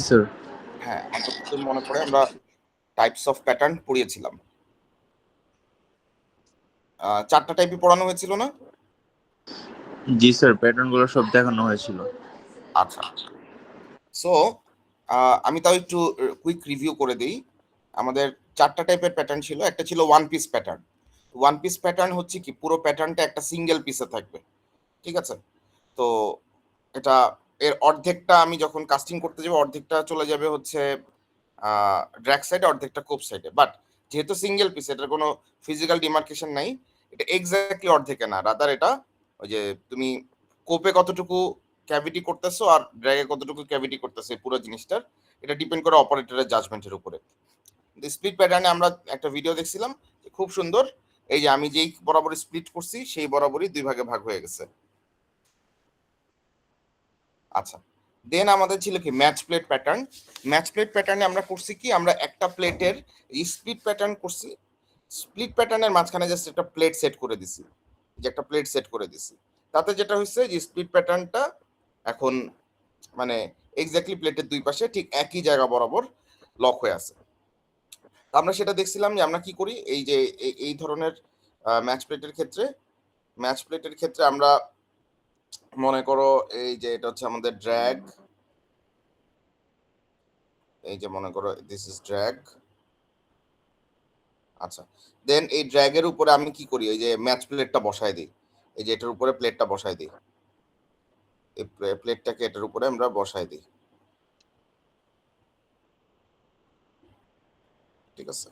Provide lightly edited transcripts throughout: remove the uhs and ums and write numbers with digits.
Sir. হ্যাঁ, যতদূর মনে পড়ে আমরা টাইপস অফ প্যাটার্ন পড়িয়েছিলাম। 4টা টাইপই পড়ানো হয়েছিল না? জি স্যার, প্যাটার্নগুলো সব দেখানো হয়েছিল। আচ্ছা, সো আমি তাও একটু কুইক রিভিউ করে দিই। আমাদের 4টা টাইপের প্যাটার্ন ছিল। একটা ছিল one piece pattern. One piece pattern হচ্ছে কি পুরো প্যাটার্নটা একটা সিঙ্গেল পিসে থাকবে, ঠিক আছে? তো এটা এর অর্ধেকটা আমি যখন কাস্টিং করতে যাবো অর্ধেকটা চলে যাবে হচ্ছে ড্র্যাগ সাইডে, অর্ধেকটা কোপ সাইডে। বাট যেহেতু সিঙ্গেল পিস, এটার কোনো ফিজিক্যাল ডিমার্কেশন নাই, এটা এক্স্যাক্টলি অর্ধেকে না, রাদার এটা ওই যে তুমি কোপে কতটুকু ক্যাভিটি করতেছো আর ড্র্যাগে কতটুকু ক্যাভিটি করতেছো এই পুরো জিনিসটার এটা ডিপেন্ড করে অপারেটরের জাজমেন্টের উপরে। স্প্লিট প্যাটার্নে আমরা একটা ভিডিও দেখছিলাম, খুব সুন্দর। এই যে আমি যেই বরাবর স্প্লিট করছি সেই বরাবরই 2 ভাগে ভাগ হয়ে গেছে। আচ্ছা, দেন আমাদের ছিল কি match plate pattern. Match plate প্যাটার্নে আমরা করছি কি, আমরা একটা প্লেটের স্প্লিট প্যাটার্ন করছি। স্প্লিট প্যাটার্নের মাঝখানে জাস্ট একটা প্লেট সেট করে দিছি, যে একটা প্লেট সেট করে দিছি। তাতে যেটা হচ্ছে যে স্প্লিট প্যাটার্নটা এখন মানে এক্স্যাক্টলি প্লেটের দুই পাশে ঠিক একই জায়গা বরাবর লক হয়ে আছে। আমরা সেটা দেখছিলাম যে আমরা কি করি, এই যে এই ধরনের ম্যাচ প্লেটের ক্ষেত্রে আমরা মনে করো এই যে এটা হচ্ছে আমাদের ড্র্যাগ, এই যে মনে করো দিস ইজ ড্র্যাগ। আচ্ছা, দেন এই ড্র্যাগের উপরে আমি কি করি, এই যে ম্যাচ প্লেটটা বসায় দিই, এই যে এটার উপরে প্লেটটা বসায় দিই, এই প্লেটটাকে এটার উপরে আমরা বসায় দিই, ঠিক আছে?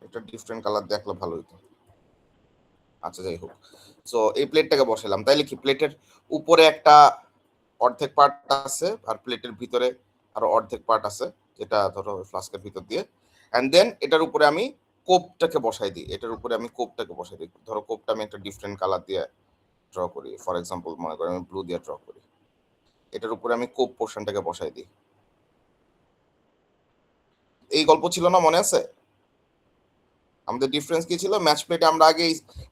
এটা ডিফারেন্ট কালার দেখলে ভালো হইতো। আচ্ছা, যাই হোক, সো এই প্লেটটাকে বসালাম, তাইলে কি প্লেটের উপরে একটা অর্ধেক পার্ট আছে আর প্লেটের ভিতরে আরো অর্ধেক পার্ট আছে, যেটা ধরো ফ্লাস্কের ভিতর দিয়ে। এন্ড দেন এটার উপরে আমি কোপটাকে বসাই দিই, এটার উপরে আমি কোপটাকে বসাই দিই। ধরো কোপটা আমি একটা ডিফারেন্ট কালার দিয়ে ড্র করি, ফর এক্সাম্পল মনে করি আমি ব্লু দিয়ে ড্র করি। এটার উপরে আমি কোপ পোর্শনটাকে বসাই দিই। এই গল্প ছিল না, মনে আছে? আমাদের ডিফারেন্স কি ছিল, ম্যাচ প্লেটে আমরা আগে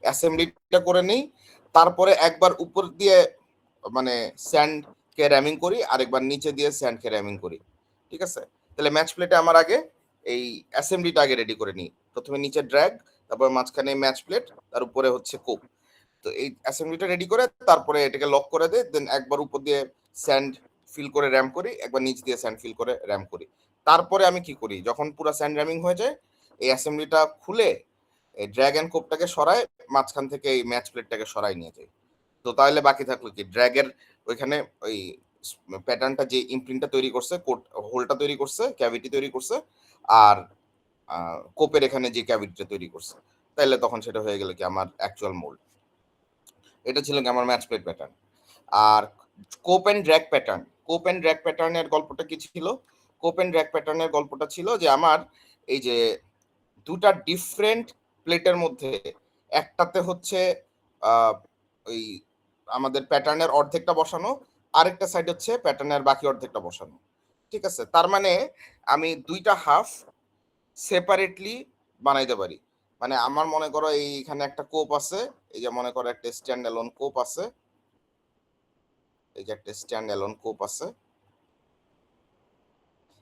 অ্যাসেম্বলিটা করে নিই, তারপরে একবার উপর দিয়ে মানে স্যান্ড কে র্যামিং করি, আরেকবার নিচে দিয়ে স্যান্ড কে র্যামিং করি, ঠিক আছে? তাহলে ম্যাচ প্লেটে আমার আগে এই অ্যাসেম্বলিটা আগে রেডি করে নিই। প্রথমে নিচে ড্র্যাগ, তারপর মাঝখানে ম্যাচ প্লেট, তার উপরে হচ্ছে কোপ। তো এই অ্যাসেম্বলিটা রেডি করে তারপরে এটাকে লক করে দেয়, দেন একবার উপর দিয়ে স্যান্ড ফিল করে র্যাম করি, একবার নিচ দিয়ে স্যান্ড ফিল করে র্যাম করি। তারপরে আমি কি করি, যখন পুরো স্যান্ড র্যামিং হয়ে যায় এই অ্যাসেম্বলিটা খুলে এই ড্র্যাগ অ্যান্ড কোপটাকে সরায় মাঝখান থেকে এই ম্যাচ প্লেটটাকে সরাই নিয়ে যায়। তো তাহলে বাকি থাকলো কি, ড্র্যাগের ওইখানে ওই প্যাটার্নটা যে ইমপ্রিন্টটা তৈরি করছে, কোট হোলটা তৈরি করছে, ক্যাভিটি তৈরি করছে, আর কোপের এখানে যে ক্যাভিটিটা তৈরি করছে, তাইলে তখন সেটা হয়ে গেল কি আমার অ্যাকচুয়াল মোল্ড। এটা ছিল কি আমার ম্যাচ প্লেট প্যাটার্ন। আর cope and drag pattern, cope and drag প্যাটার্নের গল্পটা কি ছিল? কোপ এন্ড ড্র্যাগ প্যাটার্নের গল্পটা ছিল যে আমার এই যে দুটা ডিফারেন্ট প্লেটের মধ্যে একটাতে হচ্ছে ওই আমাদের প্যাটার্নের অর্ধেকটা বসানো, আরেকটা সাইড হচ্ছে প্যাটার্নের বাকি অর্ধেকটা বসানো, ঠিক আছে? তার মানে আমি দুইটা হাফ সেপারেটলি বানাইতে পারি। মানে আমার মনে করো এইখানে একটা কোপ আছে, এই যে মনে করো একটা স্ট্যান্ড অ্যালোন কোপ আছে, এই যে একটা স্ট্যান্ড অ্যালোন কোপ আছে।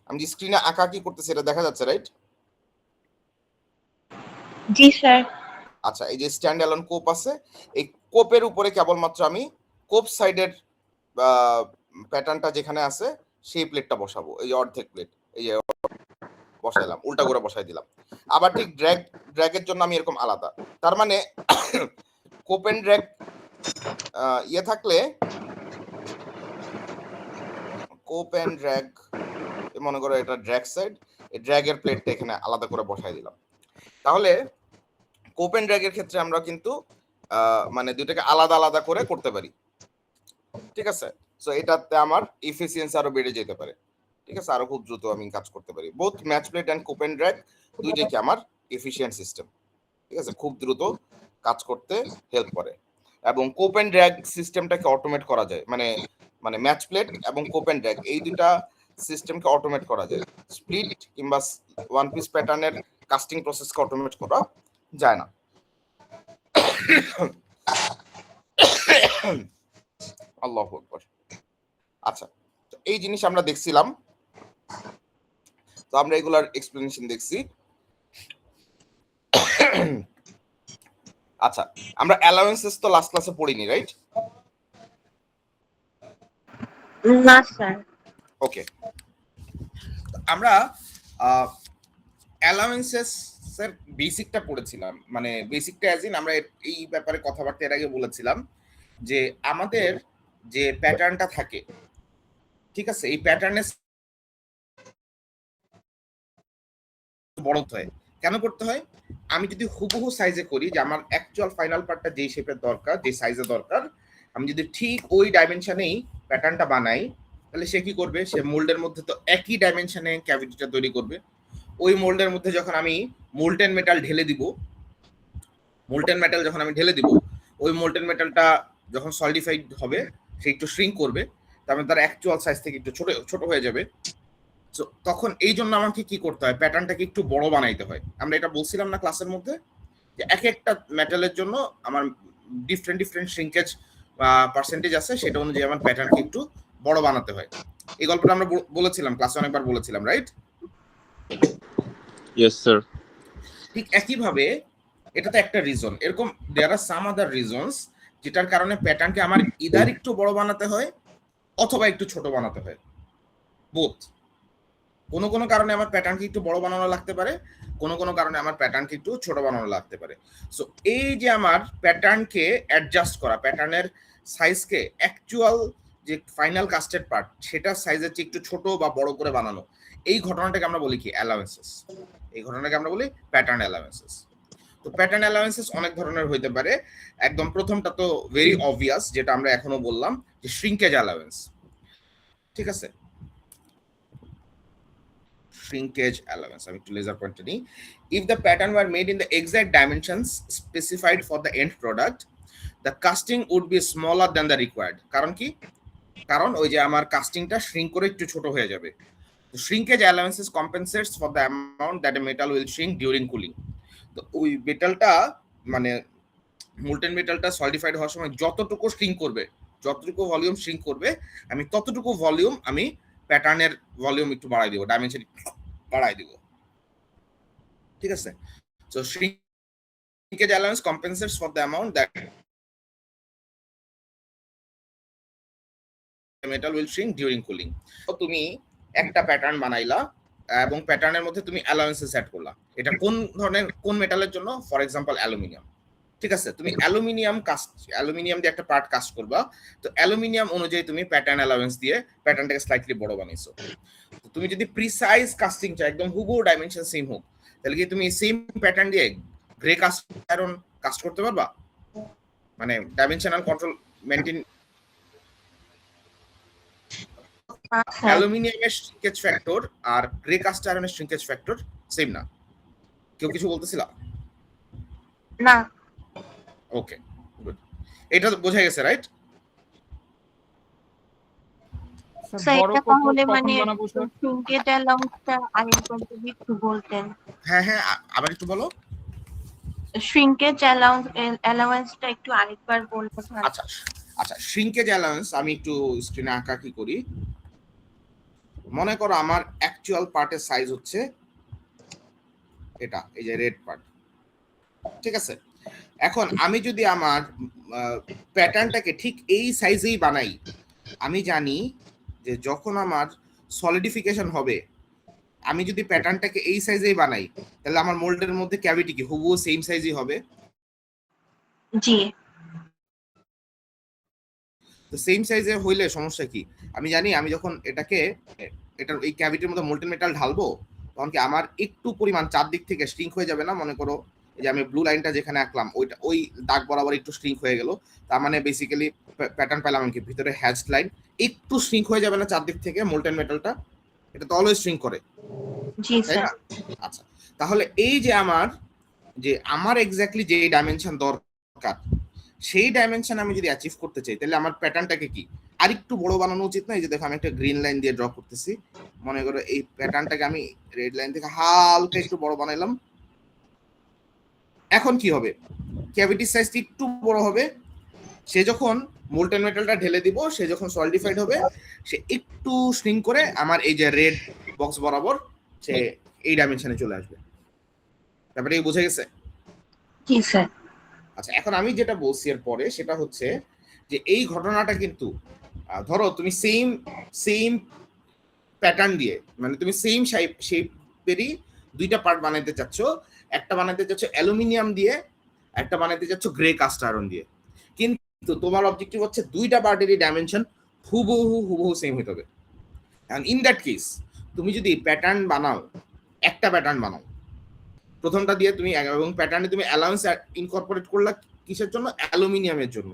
আমি যে স্ক্রিনে আঁকা কি করতেছি এটা দেখা যাচ্ছে, রাইট? জি স্যার। আচ্ছা, এই যে স্ট্যান্ড অ্যালোন কোপ আছে, এই কোপের উপরে কেবলমাত্র আমি কোপ সাইডের প্যাটার্নটা যেখানে আছে সেই প্লেটটা বসাবো, এই যে অর্ধেক প্লেট, এই যে বসাইলাম, উল্টা করে বসাই দিলাম। আবার ঠিক ড্র্যাগের জন্য আমি এরকম আলাদা। তার মানে কোপ এন্ড ড্র্যাগ ইয়ে থাকলে, কোপ এন্ড ড্র্যাগ মনে করো এটা ড্র্যাগ সাইড, এই ড্র্যাগের প্লেটটা এখানে আলাদা করে বসাই দিলাম। তাহলে কোপ এন্ড ড্র্যাগের ক্ষেত্রে আমরা কিন্তু মানে দুইটাকে আলাদা আলাদা করে করতে পারি, ঠিক আছে? সো এটাতে আমার এফিসিয়েন্সি আরো বেড়ে যেতে পারে, ঠিক আছে? আরো খুব দ্রুত আমি কাজ করতে পারি। বোথ ম্যাচ প্লেট এন্ড কোপ এন্ড ড্র্যাগ দুইটাই কি আমার এফিশিয়েন্ট সিস্টেম, ঠিক আছে? খুব দ্রুত কাজ করতে হেল্প করে। এবং কোপ এন্ড ড্র্যাগ সিস্টেমটাকে অটোমেট করা যায়, মানে মানে ম্যাচ প্লেট এবং কোপ এন্ড ড্র্যাগ এই দুটা সিস্টেমকে অটোমেট করা যায়। স্প্লিট কিংবা ওয়ান পিস প্যাটার্নের কাস্টিং প্রসেসকে অটোমেট করা যায় না। আল্লাহু আকবার। আচ্ছা, এই জিনিস আমরা দেখছিলাম তো আমরা এগুলার এক্সপ্লেনেশন দেখছি। আচ্ছা, আমরা অ্যালাউন্সেস তো লাস্ট ক্লাসে পড়িনি, রাইট? না স্যার। ওকে, আমরা অ্যালাউন্সেস এর বেসিকটা পড়েছিলাম, মানে বেসিকটা অ্যাজ ইন আমরা এই ব্যাপারে কথাবার্তা এর আগে বলেছিলাম যে আমাদের যে প্যাটার্নটা থাকে, ঠিক আছে, এই প্যাটার্নের বড় হয় কেন করতে হয়? আমি যদি হুবহু সাইজে করি, যে আমার অ্যাকচুয়াল ফাইনাল পার্টটা যেই শেপের দরকার, যে সাইজে দরকার, আমি যদি ঠিক ওই ডাইমেনশনেই প্যাটার্নটা বানাই, তাহলে সে কি করবে? সে মোল্ডের মধ্যে তো একই ডাইমেনশনে ক্যাভিটিটা তৈরি করবে। ওই মোল্ডের মধ্যে যখন আমি মোল্টেন মেটাল ঢেলে দিব, মোল্টেন মেটাল যখন আমি ঢেলে দিব, ওই মোল্টেন মেটালটা যখন সলিডিফাইড হবে, সে একটু শ্রিঙ্ক করবে, তার মানে তার অ্যাকচুয়াল সাইজ থেকে একটু ছোট ছোট হয়ে যাবে। তখন এই জন্য আমাকে কি করতে হয়? প্যাটার্নটাকে একটু বড় বানাইতে হয়। আমরা এটা বলছিলাম না ক্লাসের মধ্যে, যে এক একটা মেটালের জন্য আমার ডিফারেন্ট ডিফারেন্ট শ্রিঙ্কেজ পার্সেন্টেজ আছে, সেটা অনুযায়ী আমার প্যাটার্নকে একটু বড় বানাতে হয়। এই গল্পটা আমরা বলেছিলাম ক্লাসে, অনেকবার বলেছিলাম, রাইট? Yes sir. ঠিক একইভাবে এটা তো একটা রিজন, এরকম দেয়ার আর সাম আদার রিজনস যেটার কারণে প্যাটার্নকে আমার ইদার একটু বড় বানাতে হয় অথবা একটু ছোট বানাতে হয়, বোথ। কোনো কোনো কারণে আমার প্যাটার্নকে একটু বড় বানানো লাগতে পারে, কোনো কোনো কারণে আমার প্যাটার্নকে একটু ছোট বানানো লাগতে পারে। সো এই যে আমার প্যাটার্নকে অ্যাডজাস্ট করা, প্যাটার্নের সাইজকে অ্যাকচুয়াল যে ফাইনাল কাস্টেড পার্ট সেটার সাইজের চেয়ে একটু ছোট বা বড় করে বানানো, এই ঘটনাটাকে আমরা বলি কি? অ্যালাউন্সেস। এই ঘটনাটাকে আমরা বলি প্যাটার্ন অ্যালাউন্সেস। তো প্যাটার্ন অ্যালাউন্সেস অনেক ধরনের হইতে পারে। একদম প্রথমটা তো ভেরি অবভিয়াস, যেটা আমরা এখনো বললাম, যে শ্রিঙ্কেজ অ্যালাউন্স, ঠিক আছে? shrinkage allowance. আমি একটু লেজার পয়েন্টে নিই। If the pattern were made in the exact dimensions specified for the end product, the casting would be smaller than the required. কারণ কি? কারণ ওই যে আমার কাস্টিংটা শ্রিঙ্ক করে একটু ছোট হয়ে যাবে। তো shrinkage allowances compensates for the amount that a metal will shrink during cooling. তো ওই মেটালটা, মানে মোল্টেন মেটালটা সলিডিফাইড হওয়ার সময় যতটুকু শ্রিঙ্ক করবে, যতটুকু ভলিউম শ্রিঙ্ক করবে, আমি ততটুকু ভলিউম আমি প্যাটার্নের ভলিউম একটু বাড়াই দিব, ডাইমেনশন বাড়াই দিব, ঠিক আছে? So shrinkage allowance compensates for the amount that the metal will shrink during cooling. তো তুমি একটা প্যাটার্ন বানাইলা এবং প্যাটার্নের মধ্যে তুমি অ্যালাউন্সেস সেট করলা। এটা কোন ধরনের, কোন মেটালের জন্য? ফর এক্সাম্পল অ্যালুমিনিয়াম, ঠিক আছে? তুমি অ্যালুমিনিয়াম দিয়ে একটা পার্ট কাস্ট করবা, তো অ্যালুমিনিয়াম অনুযায়ী তুমি প্যাটার্ন অ্যালাউন্স দিয়ে প্যাটার্নটাকে স্লাইটলি বড় বানাইছো। তো তুমি যদি প্রিসাইজ কাস্টিং চাও, একদম হুবহু ডাইমেনশন সেম হোক, তাহলে কি তুমি সেম প্যাটার্ন দিয়ে গ্রে কাস্ট আয়রন কাস্ট করতে পারবা? মানে ডাইমেনশনাল কন্ট্রোল মেইনটেইন। অ্যালুমিনিয়ামের শ্রিঙ্কেজ ফ্যাক্টর আর গ্রে কাস্ট আয়রনের শ্রিঙ্কেজ ফ্যাক্টর সেম না। কেউ কিছু বলতেছিল না। ওকে, গুড। এটা তো বোঝা গেছে, রাইট? স্যার এটা তাহলে মানে shrinkage allowance-টা আরেকবার যদি একটু বলতেন। হ্যাঁ হ্যাঁ, আবার একটু বলো। shrinkage allowance-টা একটু আরেকবার বলবেন। আচ্ছা আচ্ছা, শ্রিঙ্কেজ অ্যালাউন্স আমি একটু স্ক্রিনে আঁকা কি করি। মনে করো আমার অ্যাকচুয়াল পার্টের সাইজ হচ্ছে এটা, এই যে রেড পার্ট, ঠিক আছে? এখন আমি যদি আমার প্যাটার্নটাকে ঠিক এই সাইজেই বানাই, আমি জানি যে যখন আমার সলিডিফিকেশন হবে, আমি যদি প্যাটার্নটাকে এই সাইজেই বানাই, তাহলে আমার মোল্ডের মধ্যে ক্যাভিটি কি হুবহু সেম সাইজই হবে? জি। তো সেম সাইজে হইলে সমস্যা কি? আমি জানি আমি যখন এটাকে এটার এই ক্যাভিটির মধ্যে মোল্টেন মেটাল ঢালবো, তখন কি আমার একটু পরিমাণ চারদিক থেকে শ্রিঙ্ক হয়ে যাবে না? মনে করো এই যে আমি ব্লু লাইনটা যেখানে আঁকলাম, ওইটা ওই দাগ বরাবর একটু শ্রিঙ্ক হয়ে গেল, তার মানে বেসিক্যালি প্যাটার্ন পেলাম কি ভিতরে হ্যাচ লাইন একটু শ্রিঙ্ক হয়ে যাবে না চারদিক থেকে? মোল্টেন মেটালটা এটা তো অলওয়েজ শ্রিঙ্ক করে, জি স্যার। আচ্ছা, তাহলে এই যে আমার এক্স্যাক্টলি যে ডাইমেনশন দরকার, সেই ডাইমেনশন আমি যদি অ্যাচিভ করতে চাই, তাহলে আমার প্যাটার্নটাকে কি আরেকটু বড় বানানো উচিত না? এই যে দেখো আমি একটা গ্রিন লাইন দিয়ে ড্র করতেছি, মনে করো এই প্যাটার্নটাকে আমি রেড লাইন থেকে হালকা একটু বড় বানাইলাম। এখন কি হবে? ক্যাভিটি সাইজটি একটু বড় হবে, সে যখন মোল্টেন মেটালটা ঢেলে দিব, সে যখন সলিডিফাইড হবে, সে একটু শ্রিঙ্ক করে আমার এই যে রেড বক্স বরাবর সে এই ডাইমেনশনে চলে আসবে। ব্যাপারটা কি বুঝে গেছে? জি স্যার। আচ্ছা, এখন আমি যেটা বলছি এর পরে সেটা হচ্ছে যে এই ঘটনাটা কিন্তু ধরো তুমি সেম সেম প্যাটার্ন দিয়ে, মানে তুমি সেম শেপেরই দুইটা পার্ট বানাইতে চাচ্ছ, একটা বানাইতে চাচ্ছ অ্যালুমিনিয়াম দিয়ে, একটা বানাইতে চাচ্ছ গ্রে কাস্ট আয়রন দিয়ে, কিন্তু তোমার অবজেক্টিভ হচ্ছে দুইটা পার্টেরই ডাইমেনশন হুবহু সেম হইতে হবে। এন্ড ইন দ্যাট কেস তুমি যদি প্যাটার্ন বানাও, একটা প্যাটার্ন বানাও প্রথমটা দিয়ে তুমি, এবং প্যাটার্নে তুমি অ্যালাউন্স ইনকর্পোরেট করলা কিসের জন্য? অ্যালুমিনিয়ামের জন্য।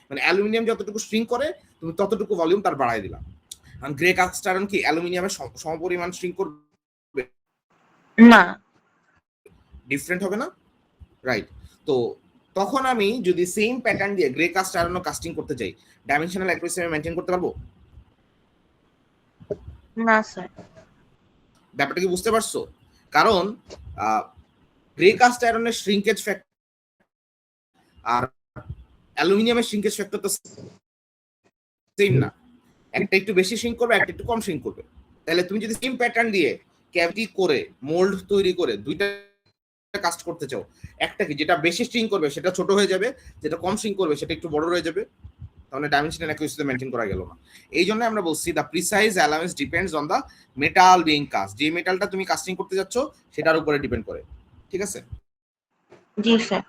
মানে অ্যালুমিনিয়াম যতটুকু শ্রিঙ্ক করে তুমি ততটুকু ভলিউম তার বাড়াই দিলা। কারণ গ্রে কাস্ট আয়রন কি অ্যালুমিনিয়ামের সমপরিমাণ শ্রিঙ্ক করবে না। ডিফারেন্ট হবে না, রাইট? তো তখন আমি যদি সেম প্যাটার্ন দিয়ে গ্রে কাস্ট আয়রনও কাস্টিং করতে চাই, ডাইমেনশনাল অ্যাকুরেসি আমি মেইনটেইন করতে পারবো? না স্যার। ব্যাপারটা কি বুঝতে পারছো? কারণ গ্রে কাস্ট আয়রনের শ্রিঙ্কেজ ফ্যাক্টর আর অ্যালুমিনিয়ামের শ্রিঙ্কেজ ফ্যাক্টর তো সেম না, একটা একটু বেশি শ্রিঙ্ক করবে, একটা একটু কম শ্রিঙ্ক করবে। তাহলে তুমি যদি সেম প্যাটার্ন দিয়ে ক্যাভিটি করে মোল্ড তৈরি করে দুইটা কাস্ট করতে চাও, একটা কি যেটা বেশি শ্রিঙ্ক করবে সেটা ছোট হয়ে যাবে, যেটা কম শ্রিঙ্ক করবে সেটা একটু বড় হয়ে যাবে, তাহলে ডাইমেনশনাল অ্যাকুরেসি মেইনটেইন করা গেল না। এই জন্য আমরা বলছি the precise allowance depends on the metal being cast. যে মেটালটা তুমি কাস্টিং করতে যাচ্ছ সেটার উপরে ডিপেন্ড করে, ঠিক আছে? জি স্যার।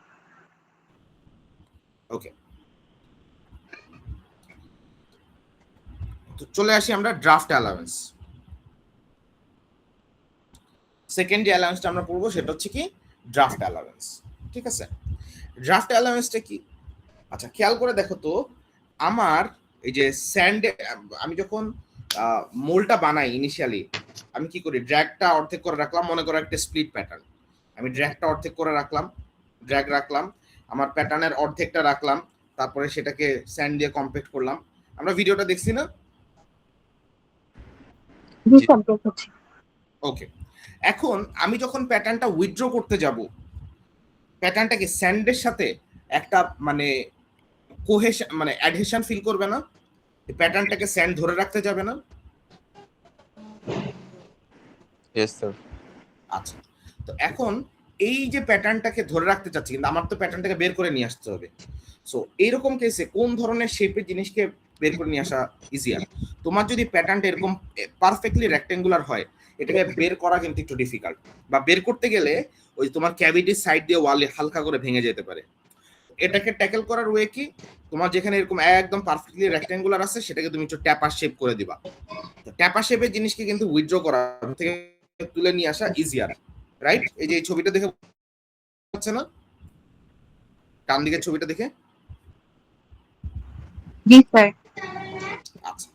ওকে, তো চলে আসি আমরা ড্রাফট অ্যালাউন্স। সেকেন্ড যে অ্যালাউন্সটা আমরা পড়বো সেটা হচ্ছে কি ড্রাফট অ্যালাউন্স, ঠিক আছে? ড্রাফট অ্যালাউন্সটা কি? আচ্ছা, খেয়াল করে দেখো তো, আমার এই যে স্যান্ড, আমি যখন মোলটা বানাই ইনিশিয়ালি আমি কি করি, ড্র্যাগটা অর্ধেক করে রাখলাম, মনে করো একটা স্প্লিট প্যাটার্ন, আমি ড্র্যাগটা অর্ধেক করে রাখলাম, ড্র্যাগ রাখলাম, আমার প্যাটার্নের অর্ধেকটা রাখলাম, তারপরে সেটাকে স্যান্ড দিয়ে কম্প্যাক্ট করলাম। আমরা ভিডিওটা দেখছি না? জি স্যার, দেখেছি। ওকে, এখন আমি যখন প্যাটার্নটা উইথড্র করতে যাব, প্যাটার্নটাকে স্যান্ডের সাথে একটা মানে কোহেশন মানে অ্যাডহেশন ফিল করবে না? প্যাটার্নটাকে স্যান্ড ধরে রাখতে যাবে না? Yes sir. আচ্ছা, তো এখন এই যে প্যাটার্নটাকে ধরে রাখতে চাচ্ছি, কিন্তু আমার তো প্যাটার্নটাকে বের করে নিয়ে আসতে হবে। সো এইরকম কেসে কোন ধরনের শেপের জিনিসকে বের করে নিয়ে আসা ইজিয়ার? তোমার যদি প্যাটার্নটা এরকম পারফেক্টলি রেক্টেঙ্গুলার হয়, এটাকে বের করা কিন্তু একটু ডিফিকাল্ট, বা বের করতে গেলে ওই তোমার ক্যাভিটির সাইড দিয়ে ওয়ালে হালকা করে ভেঙে যেতে পারে। এটাকে ট্যাকেল করার ওয়ে কি? তোমার যেখানে এরকম একদম পারফেক্টলি রেক্টেঙ্গুলার আছে সেটাকে তুমি একটু ট্যাপার শেপ করে দিবা। তো ট্যাপার শেপের জিনিসকে কিন্তু উইথড্র করা থেকে তুলে নিয়ে আসা ইজিয়ার, রাইট? এই যে এই ছবিটা দেখে হচ্ছে না, ডান দিকের ছবিটা দেখে? জি স্যার। আচ্ছা,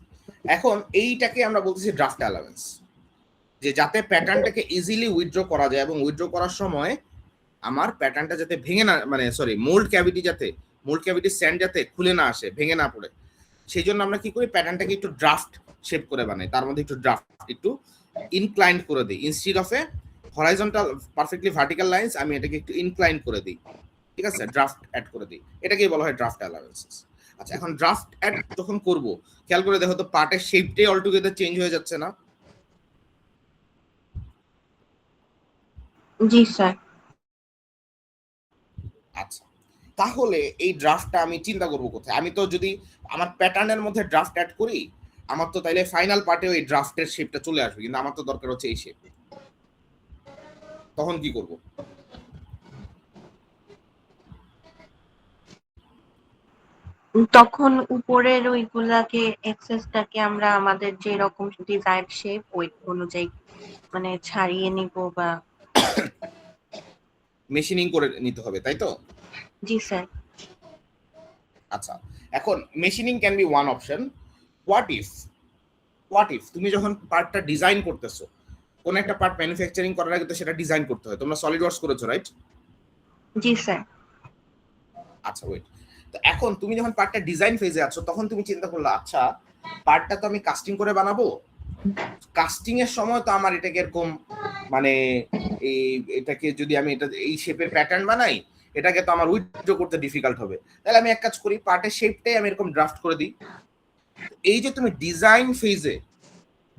এখন এইটাকে আমরা বলতেছি ড্রাফট অ্যালাউন্স, যে যাতে প্যাটার্নটাকে ইজিলি উইথড্র করা যায়, এবং উইথড্র করার সময় আমার প্যাটার্নটা যাতে ভেঙে না, মানে সরি মোল্ড ক্যাভিটি স্যান্ড যাতে খুলে না আসে, ভেঙে না পড়ে, সেই জন্য আমরা কি করি, প্যাটার্নটাকে একটু ড্রাফট শেপ করে বানাই, তার মধ্যে একটু ড্রাফট একটু ইনক্লাইন্ড করে দিই, instead of a horizontal perfectly vertical lines আমি এটাকে একটু ইনক্লাইন করে দিই, ঠিক আছে? ড্রাফট অ্যাড করে দিই, এটাকেই বলা হয় ড্রাফট অ্যালাউন্সেস। আচ্ছা, এখন ড্রাফট অ্যাড যখন করব, খেয়াল করে দেখো তো পার্টের শেপটাই অলটুগেদার চেঞ্জ হয়ে যাচ্ছে না? জি স্যার। আচ্ছা, তাহলে এই ড্রাফটটা আমি চিন্তা করবো কোথায়? আমি তো যদি আমার প্যাটার্নের মধ্যে ড্রাফট অ্যাড করি, আমার তো তাইলে ফাইনাল পার্টেও এই ড্রাফটের শেপটা চলে আসবে, কিন্তু আমার তো দরকার হচ্ছে এই শেপ। তখন কি করব? তখন উপরের ওইগুলাকে এক্সেসটাকে আমরা আমাদের যে রকম ডিজায়ার্ড শেপ ওই অনুযায়ী মানে ছাড়িয়ে নিব বা মেশিনিং করে নিতে হবে, তাই তো? জি স্যার। আচ্ছা, এখন machining can be one option. What if তুমি যখন পার্টটা ডিজাইন করতেছো, কোন একটা পার্ট ম্যানুফ্যাকচারিং করার আগে তো সেটা ডিজাইন করতে হয়। তোমরা সলিড ওয়ার্কস করেছো, রাইট? জি স্যার। আচ্ছা, ওয়েট, তো এখন তুমি যখন পার্টটা ডিজাইন ফেজে আছো, তখন তুমি চিন্তা করলে আচ্ছা পার্টটা তো আমি কাস্টিং করে বানাবো, কাস্টিং এর সময় তো আমার এটাকে এরকম মানে এটাকে যদি আমি এটা এই শেপের প্যাটার্ন বানাই, এটাকে তো আমার উইথড্র করতে ডিফিকাল্ট হবে। তাহলে আমি এক কাজ করি, পার্টের শেপটাই আমি এরকম ড্রাফট করে দিই। এই যে তুমি ডিজাইন ফেজে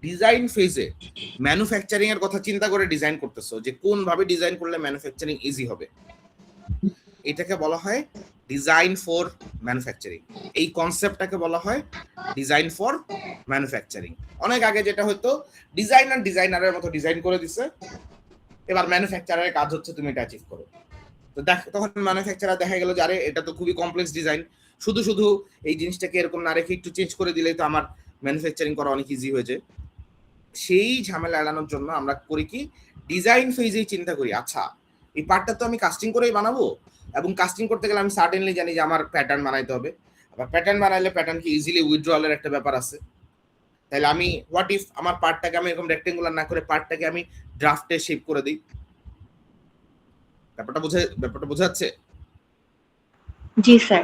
ডিজাইন ফেজে ম্যানুফ্যাকচারিং এর কথা চিন্তা করে ডিজাইন করতেছো যে কোন ভাবে ডিজাইন করলে ম্যানুফ্যাকচারিং ইজি হবে, এটাকে বলা হয় ডিজাইন ফর ম্যানুফ্যাকচারিং। এই কনসেপ্টটাকে বলা হয় ডিজাইন ফর ম্যানুফ্যাকচারিং। অনেক আগে যেটা হতো ডিজাইনার ডিজাইনারের মতো ডিজাইন করে দিছে, এবার ম্যানুফ্যাকচারারের কাজ হচ্ছে তুমি এটা অ্যাচিভ করো। তো তখন ম্যানুফ্যাকচারার দেখা গেল যে আরে এটা তো খুবই কমপ্লেক্স ডিজাইন, শুধু শুধু এই জিনিসটাকে এরকম না রেখে একটু চেঞ্জ করে দিলেই তো আমার ম্যানুফ্যাকচারিং করা অনেক ইজি হয়ে যায়। সেই ঝামেলা এড়ানোর জন্য আমরা করি কি, ডিজাইন ফেজেই চিন্তা করি আচ্ছা এই পার্টটা তো আমি কাস্টিং করেই বানাবো, এবং কাস্টিং করতে গেলে আমি সার্টেনলি জানি যে আমার প্যাটার্ন বানাইতে হবে। আবার প্যাটার্ন বানাইলে প্যাটার্নকে ইজিলি উইথড্রয়ালের একটা ব্যাপার আছে। তাহলে আমি হোয়াট ইফ আমার পার্টটাকে আমি এরকম রেক্টেঙ্গুলার না করে পার্টটাকে আমি ড্রাফটে শেপ করে দিই। ব্যাপারটা বোঝা যাচ্ছে? জি স্যার।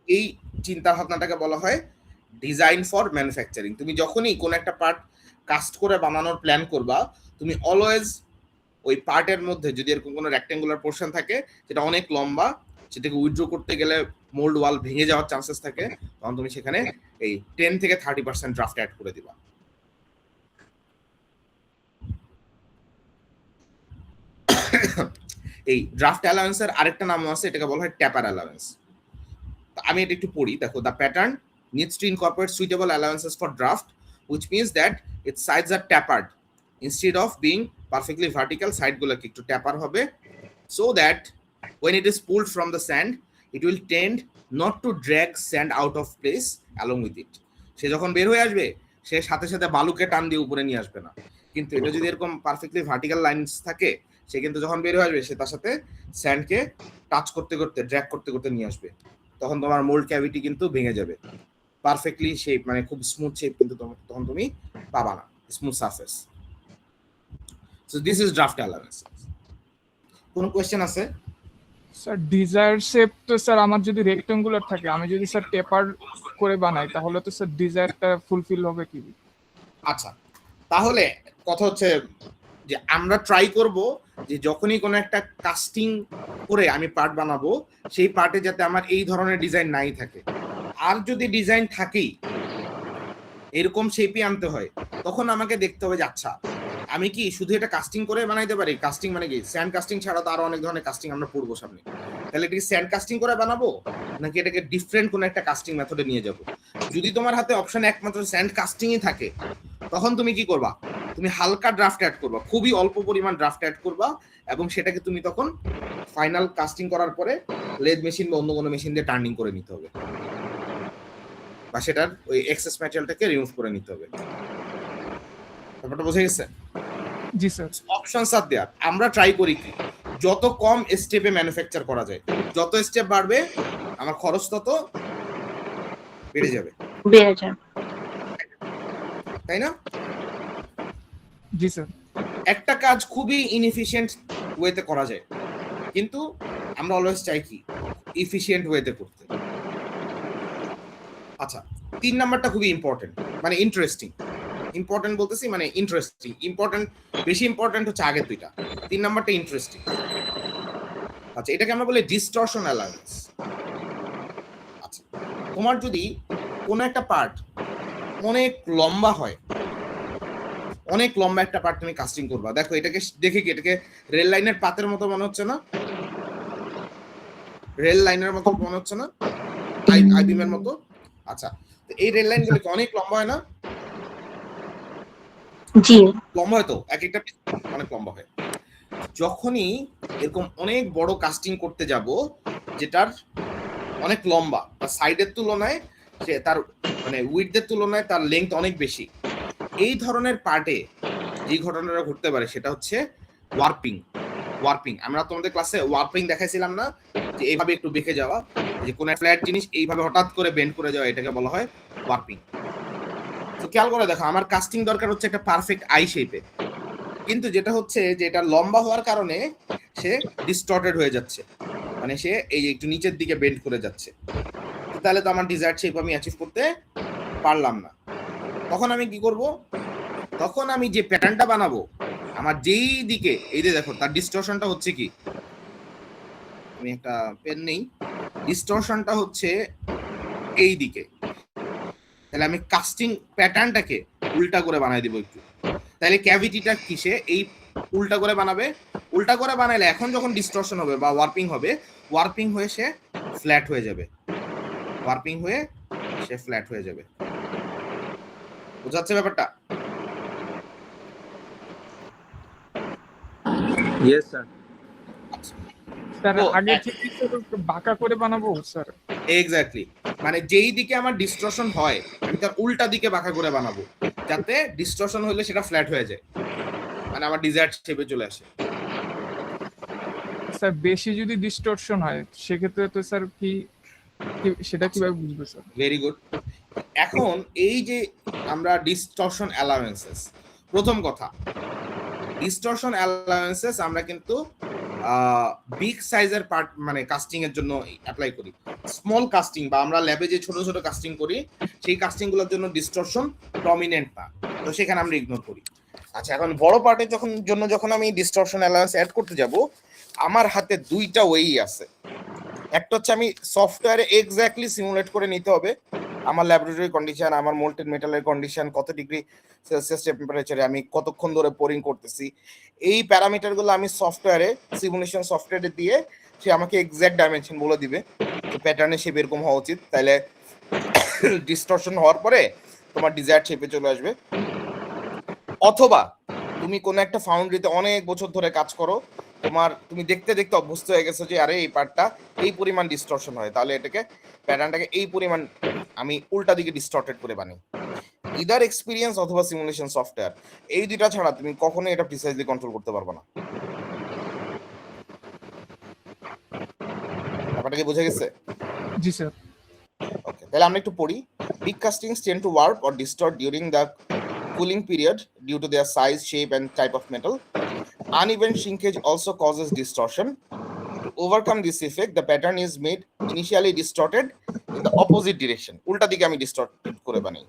এই চিন্তা ভাবনাটাকে বলা হয় ডিজাইন ফর ম্যানুফ্যাকচারিং। তুমি যখনই কোন একটা পার্ট কাস্ট করে বানানোর প্ল্যান করবা, তুমি অলওয়েজ ওই পার্টের মধ্যে যদি এরকম কোনো রেক্টেঙ্গুলার পোর্শন থাকে যেটা অনেক লম্বা, সেটাকে উইথড্র করতে গেলে মোল্ড ওয়াল ভেঙে যাওয়ার চান্সেস থাকে, তখন তুমি সেখানে এই 10 থেকে 30% ড্রাফট অ্যাড করে দিবা। এই ড্রাফট অ্যালাউন্সের আরেকটা নামও আছে, এটাকে বলা হয় ট্যাপার অ্যালাউন্স। আমি এটা একটু পড়ি, দেখো the pattern needs to incorporate suitable allowances for draft, which means that its sides are tapered instead of being perfectly vertical. Side গুলোকে একটু ট্যাপার হবে, so that when it is pulled from the sand it will tend not to drag sand out of place along with it. সে যখন বের হয়ে আসবে সে সাথে সাথে বালুকে টান দিয়ে উপরে নিয়ে আসবে না, কিন্তু এটা যদি এরকম পারফেক্টলি ভার্টিক্যাল লাইনস থাকে সে কিন্তু যখন বের হয়ে আসবে সে তার সাথে স্যান্ডকে টাচ করতে করতে ড্র্যাগ করতে করতে নিয়ে আসবে, তখন তোমার মোল্ড ক্যাভিটি কিন্তু ভেঙে যাবে। পারফেক্টলি শেপ মানে খুব স্মুথ শেপ কিন্তু তখন তুমি পাবা না, smooth surface. So this is draft allowance. কোনো কোশ্চেন আছে? স্যার ডিজায়ার শেপ তো স্যার আমার যদি রেক্টেঙ্গুলার থাকে, আমি যদি স্যার টেপার করে বানাই তাহলে তো স্যার ডিজায়ারটা ফুলফিল হবে কি? আচ্ছা, তাহলে কথা হচ্ছে যে আমরা ট্রাই করব যে যখনই কোনো একটা কাস্টিং করে আমি পার্ট বানাবো সেই পার্টে যাতে আমার এই ধরনের ডিজাইন নাই থাকে, আর যদি ডিজাইন থাকেই এরকম শেপই আনতে হয়, তখন আমাকে দেখতে হবে যে আচ্ছা আমি কি শুধু এটা কাস্টিং করে বানাইতে পারি? কাস্টিং মানে কি স্যান্ড কাস্টিং ছাড়া তো আরো অনেক ধরনের কাস্টিং আমরা পড়বো সামনে, তাহলে এটা কি স্যান্ড কাস্টিং করে বানাবো নাকি এটাকে ডিফারেন্ট কোনো একটা কাস্টিং মেথডে নিয়ে যাব? যদি তোমার হাতে অপশন একমাত্র স্যান্ড কাস্টিংই থাকে তখন তুমি কি করবা? তুমি হালকা ড্রাফট অ্যাড করবা, খুবই অল্প পরিমাণ ড্রাফট অ্যাড করবা, এবং সেটাকে তুমি তখন ফাইনাল কাস্টিং করার পরে লেদ মেশিন বা অন্য কোনো মেশিন দিয়ে টার্নিং করে নিতে হবে, বা সেটার ওই এক্সেস ম্যাটেরিয়ালটাকে রিমুভ করে নিতে হবে। ব্যাপারটা বোঝা গেছে? জি স্যার। অপশনস আর দেয়ার। আমরা ট্রাই করি কি যত কম স্টেপে ম্যানুফ্যাকচার করা যায়, যত স্টেপ বাড়বে আমার খরচ তত বেড়ে যাবে, তাই না? জি স্যার। একটা কাজ খুবই ইনএফিশিয়েন্ট ওয়েতে করা যায়, কিন্তু আমরা অলওয়েজ চাই কি এফিশিয়েন্ট ওয়েতে করতে। আচ্ছা, 3 নাম্বারটা খুবই ইম্পর্টেন্ট, মানে ইন্টারেস্টিং। ইম্পর্টেন্ট বলতেছি মানে ইন্টারেস্টিং। ইম্পর্টেন্ট, বেশি ইম্পর্টেন্ট হচ্ছে আগের দুইটা, 3 নাম্বারটা ইন্টারেস্টিং। আচ্ছা, এটাকে আমরা বলি ডিস্টরশন অ্যালাউন্স। আচ্ছা, তোমার যদি কোনো একটা পার্ট অনেক লম্বা হয়, অনেক লম্বা একটা পার্ট তুমি কাস্টিং করবা, দেখো এটাকে দেখে কি এটাকে রেল লাইনের পাতের মতো মনে হচ্ছে না? রেল লাইনের মতো মনে হচ্ছে না? আইবিমের মতো। আচ্ছা, তো এই রেল লাইনগুলো কি অনেক লম্বা হয় না? জি, লম্বা হয় তো, এক একটা অনেক লম্বা হয়। যখনই এরকম অনেক বড় কাস্টিং করতে যাব যেটার অনেক লম্বা, তার সাইডের তুলনায় সে তার মানে উইডথের তুলনায় তার লেন্থ অনেক বেশি, এই ধরনের পার্টে যে ঘটনাটা ঘটতে পারে সেটা হচ্ছে ওয়ার্পিং। ওয়ার্পিং আমরা তোমাদের ক্লাসে ওয়ার্পিং দেখাইছিলাম না, যে এইভাবে একটু বেঁকে যাওয়া, যে কোনো ফ্ল্যাট জিনিস এইভাবে হঠাৎ করে বেন্ড করে যাওয়া, এটাকে বলা হয় ওয়ার্পিং। তো খেয়াল করে দেখো, আমার কাস্টিং দরকার হচ্ছে একটা পারফেক্ট আই শেপে, কিন্তু যেটা হচ্ছে যে এটা লম্বা হওয়ার কারণে সে ডিস্টর্টেড হয়ে যাচ্ছে, মানে সে এই একটু নিচের দিকে বেন্ড করে যাচ্ছে, তাহলে তো আমার ডিজায়ার্ড শেপ আমি অ্যাচিভ করতে পারলাম না। তখন আমি কি করব? তখন আমি যে প্যাটার্নটা বানাবো আমার যেই দিকে, এই যে দেখো তার ডিস্টরশনটা হচ্ছে কি, আমি একটা পেন নেই, ডিস্টরশনটা হচ্ছে এই দিকে, তাহলে আমি কাস্টিং প্যাটার্নটাকে উল্টা করে বানাই দিব একটু। তাহলে ক্যাভিটিটা কিসে এই উল্টা করে বানাবে, উল্টা করে বানাইলে এখন যখন ডিস্টরশন হবে বা ওয়ার্পিং হয়ে সে ফ্ল্যাট হয়ে যাবে, ওয়ার্পিং হয়ে সে ফ্ল্যাট হয়ে যাবে। বুঝাচ্ছে ব্যাপারটা? Yes sir. স্যার তো আগে থেকে বাঁকা করে বানাবো স্যার? এক্স্যাক্টলি, মানে যেই দিকে আমার ডিস্টরশন হয় আমি তার উল্টা দিকে বাঁকা করে বানাবো, যাতে ডিস্টরশন হলে সেটা ফ্ল্যাট হয়ে যায়, মানে আমার ডিজায়ার্ড শেপে চলে আসে। স্যার বেশি যদি ডিস্টরশন হয় সেক্ষেত্রে তো স্যার কি সেটা কিভাবে বুঝবো স্যার? Very good. এখন এই যে আমরা ডিস্টরশন অ্যালাউয়েন্সেস, প্রথম কথা ডিস্টরশন অ্যালাউয়েন্সেস আমরা কিন্তু বিগ সাইজের পার্ট মানে কাস্টিং এর জন্য অ্যাপ্লাই করি। স্মল কাস্টিং বা আমরা ল্যাবে যে ছোট ছোট কাস্টিং করি সেই কাস্টিং গুলোর জন্য ডিস্টরশন প্রমিনেন্ট না, তো সেখানে আমরা ইগনোর করি। আচ্ছা, এখন বড় পার্টের যখন আমি ডিস্টরশন অ্যালাউয়েন্স অ্যাড করতে যাব, আমার হাতে দুইটা ওয়েই আছে। একটা হচ্ছে আমি সফটওয়্যারে এক্স্যাক্টলি সিমুলেট করে নিতে হবে আমার ল্যাবরেটরি কন্ডিশন, আমার মোল্টেড মেটালের কন্ডিশন, কত ডিগ্রি সেলসিয়াস টেম্পারেচারে আমি কতক্ষণ ধরে পোরিং করতেছি, এই প্যারামিটারগুলো আমি সফটওয়্যারে সিমুলেশন সফটওয়্যারে দিয়ে সে আমাকে এক্স্যাক্ট ডাইমেনশন বলে দিবে যে প্যাটার্নের শেপ এরকম হওয়া উচিত। তাহলে ডিস্টরশন হওয়ার পরে তোমার ডিজায়ার্ড শেপে চলে আসবে। অথবা তুমি কোনো একটা ফাউন্ড্রিতে অনেক বছর ধরে কাজ করো, তুমি দেখতে দেখতে অভ্যস্ত হয়ে গেছো যে আরে এই পার্টটা এই পরিমাণ ডিস্টরশন হয়, তাহলে এটাকে প্যাটার্নটাকে এই পরিমাণ আমি উল্টা দিকে ডিস্টর্টেড করে বানাই। ইদার এক্সপিরিয়েন্স অথবা সিমুলেশন সফটওয়্যার, এই দুইটা ছাড়া তুমি কখনোই এটা প্রিসাইজলি কন্ট্রোল করতে পারবে না। ব্যাপারটা কি বোঝা গেছে? জি স্যার। ওকে, তাহলে আমরা একটু পড়ি। Big castings tend to warp or distort during the cooling period due to their size, shape, and type of metal. Uneven shrinkage also causes distortion. To overcome this effect, the pattern is made initially distorted in the opposite direction. Ulta dike ami distorted kore banai.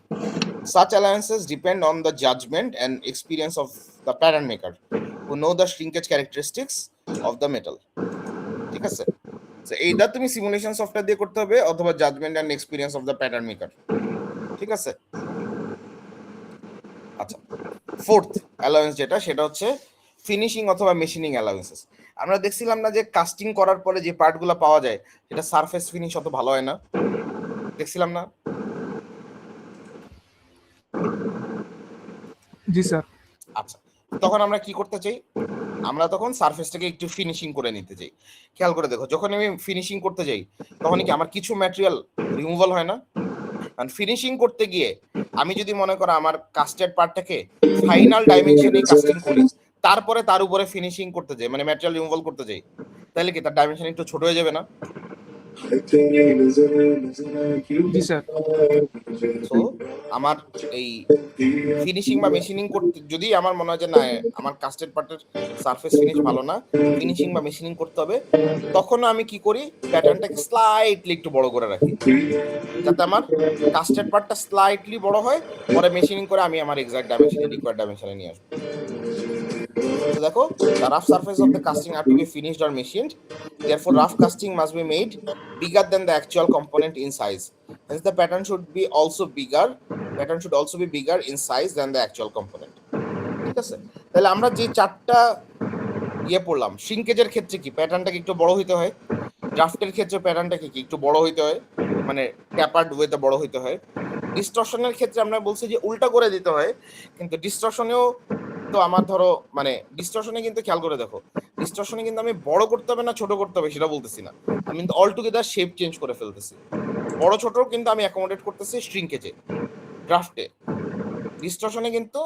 Such allowances depend on the judgment and experience of the pattern maker, who know the shrinkage characteristics of the metal. ঠিক আছে? So either তুমি simulation software দিয়ে করতে হবে অথবা judgment and experience of the pattern maker. ঠিক আছে? আচ্ছা, ফোর্থ অ্যালাউয়েন্স যেটা সেটা হচ্ছে ফিনিশিং অথবা মেশিনিং অ্যালাউয়েন্সেস। আমরা দেখছিলাম না যে কাস্টিং করার পরে যে পার্টগুলো পাওয়া যায় সেটা সারফেস ফিনিশ অত ভালো হয় না, দেখছিলাম না? জি স্যার। আচ্ছা, তখন আমরা কি করতে চাই? আমরা তখন সারফেসটাকে একটু ফিনিশিং করে নিতে চাই। খেয়াল করে দেখো, যখন আমি ফিনিশিং করতে যাই তখন কি আমার কিছু ম্যাটেরিয়াল রিমুভাল হয় না? কারণ ফিনিশিং করতে গিয়ে আমি যদি মনে করো আমার কাস্টেড পার্টটাকে ফাইনাল ডাইমেনশনে কাস্টিং করি, তারপরে তার উপরে ফিনিশিং করতে যাই, মানে ম্যাটেরিয়াল রিমুভাল করতে যাই, তাহলে কি তার ডাইমেনশন একটু ছোট হয়ে যাবে না? জি স্যার। সো আমার এই ফিনিশিং বা মেশিনিং করতে যদি আমার মনে হয় যে না আমার কাস্টেড পার্টের সারফেস ফিনিশ ভালো না, ফিনিশিং বা মেশিনিং করতে হবে, তখন আমি কি করি, প্যাটার্নটাকে স্লাইটলি একটু বড় করে রাখি, যাতে আমার কাস্টেড পার্টটা স্লাইটলি বড় হয়, পরে মেশিনিং করে আমি আমার এক্সাক্ট ডাইমেনশনে রিকোয়ার্ড ডাইমেনশনে নিয়ে আসবো। So দেখো, the rough surface of the casting are to be finished or machined. Therefore, rough casting must be made bigger than the actual component in size. Hence, the pattern should also be bigger in size than the actual component. ঠিক আছে? তাহলে আমরা যে চারটা পড়লাম, শ্রিঙ্কেজের ক্ষেত্রে কি প্যাটার্নটাকে একটু বড় হইতে হয়, ড্রাফটের ক্ষেত্রে প্যাটার্নটাকে কি একটু বড় হইতে হয়, মানে ট্যাপার্ড ওয়েতে বড় হইতে হয়। ডিস্টরশনের ক্ষেত্রে আমরা বলছি যে উল্টা করে দিতে হয়, কিন্তু ডিস্টরশনেও তো আমার ধরো মানে ডিস্টরশনে কিন্তু খেয়াল করে দেখো, ডিস্টরশনে কিন্তু আমি বড় করতে হবে না ছোট করতে হবে সেটা বলতেছি না, আমি কিন্তু অল টুগেদার শেপ চেঞ্জ করে ফেলতেছি। বড় ছোটও কিন্তু আমি অ্যাকোমোডেট করতেছি শ্রিঙ্কেজে। ড্রাফটে ডিস্টরশনে কিন্তু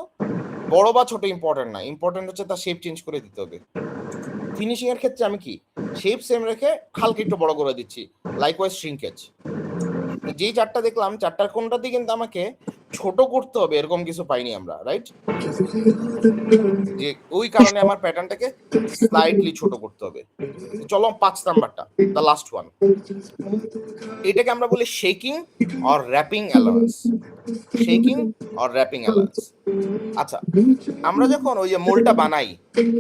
বড় বা ছোট ইম্পর্টেন্ট না, ইম্পর্টেন্ট হচ্ছে তার শেপ চেঞ্জ করে দিতে হবে। ফিনিশিং এর ক্ষেত্রে আমি কি শেপ সেম রেখে হালকা একটু বড় করে দিচ্ছি, লাইকওয়াইজ শ্রিঙ্কেজ। যেই চারটা দেখলাম, চারটার কোনটাতে কিন্তু আমাকে ছোট করতে হবে এরকম কিছু পাইনি আমরা, রাইট? যে ওই কারণে আমার প্যাটার্নটাকে স্লাইটলি ছোট করতে হবে। চলো 5 নাম্বারটা, দ্য লাস্ট ওয়ান, এটাকে আমরা বলি shaking or rapping allowance. Shaking or rapping allowance. আচ্ছা, আমরা যখন ওই যে মোলটা বানাই,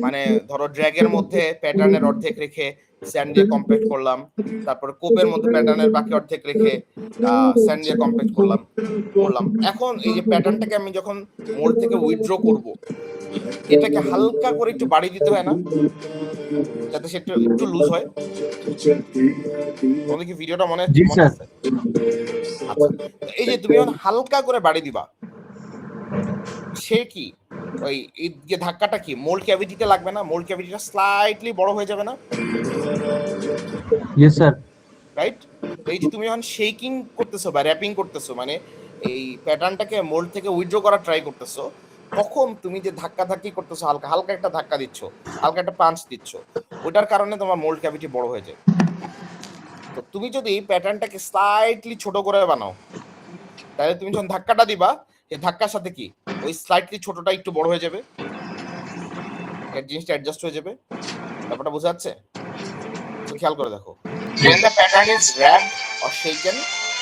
মানে ধরো ড্র্যাগের মধ্যে প্যাটার্নের অর্ধেক রেখে স্যান্ড দিয়ে কমপ্যাক্ট করলাম, তারপরে কোপের মধ্যে প্যাটার্নের বাকি অর্ধেক রেখে স্যান্ড দিয়ে কমপ্যাক্ট করলাম। এখন এই যে প্যাটার্নটাকে আমি যখন মোল্ড থেকে উইথড্র করব, এটাকে হালকা করে একটু বাড়িয়ে দিতে হয় না, যাতে সে একটু লুজ হয়? তোমাদের কি ভিডিওটা মনে জি স্যার। আছে? আচ্ছা, তো এই যে তুমি যখন হালকা করে বাড়িয়ে দিবা, সে কি ওই এই যে ধাক্কাটা কি মোল্ড ক্যাভিটিতে লাগবে না? মোল্ড ক্যাভিটিটা স্লাইটলি বড় হয়ে যাবে না, ইয়েস স্যার। রাইট? এই যে তুমি যখন শেকিং করতেছো বা র্যাপিং করতেছো, মানে এই প্যাটার্নটাকে মোল্ড থেকে উইথড্র করার ট্রাই করতেছো, তখন তুমি যে ধাক্কি করতেছো, হালকা হালকা একটা ধাক্কা দিচ্ছ, হালকা একটা পাঞ্চ দিচ্ছ, ওটার কারণে তোমার মোল্ড ক্যাভিটি বড় হয়ে যায়। তো তুমি যদি প্যাটার্নটাকে স্লাইটলি ছোট করে বানাও, তাহলে তুমি যখন ধাক্কাটা দিবা, সেই ধাক্কার সাথে কি ওই স্লাইটলি ছোটটা একটু বড় হয়ে যাবে, এই জিনিসটা অ্যাডজাস্ট হয়ে যাবে। ব্যাপারটা বোঝা যাচ্ছে? তো খেয়াল করে দেখো, when the pattern is wrapped or shaken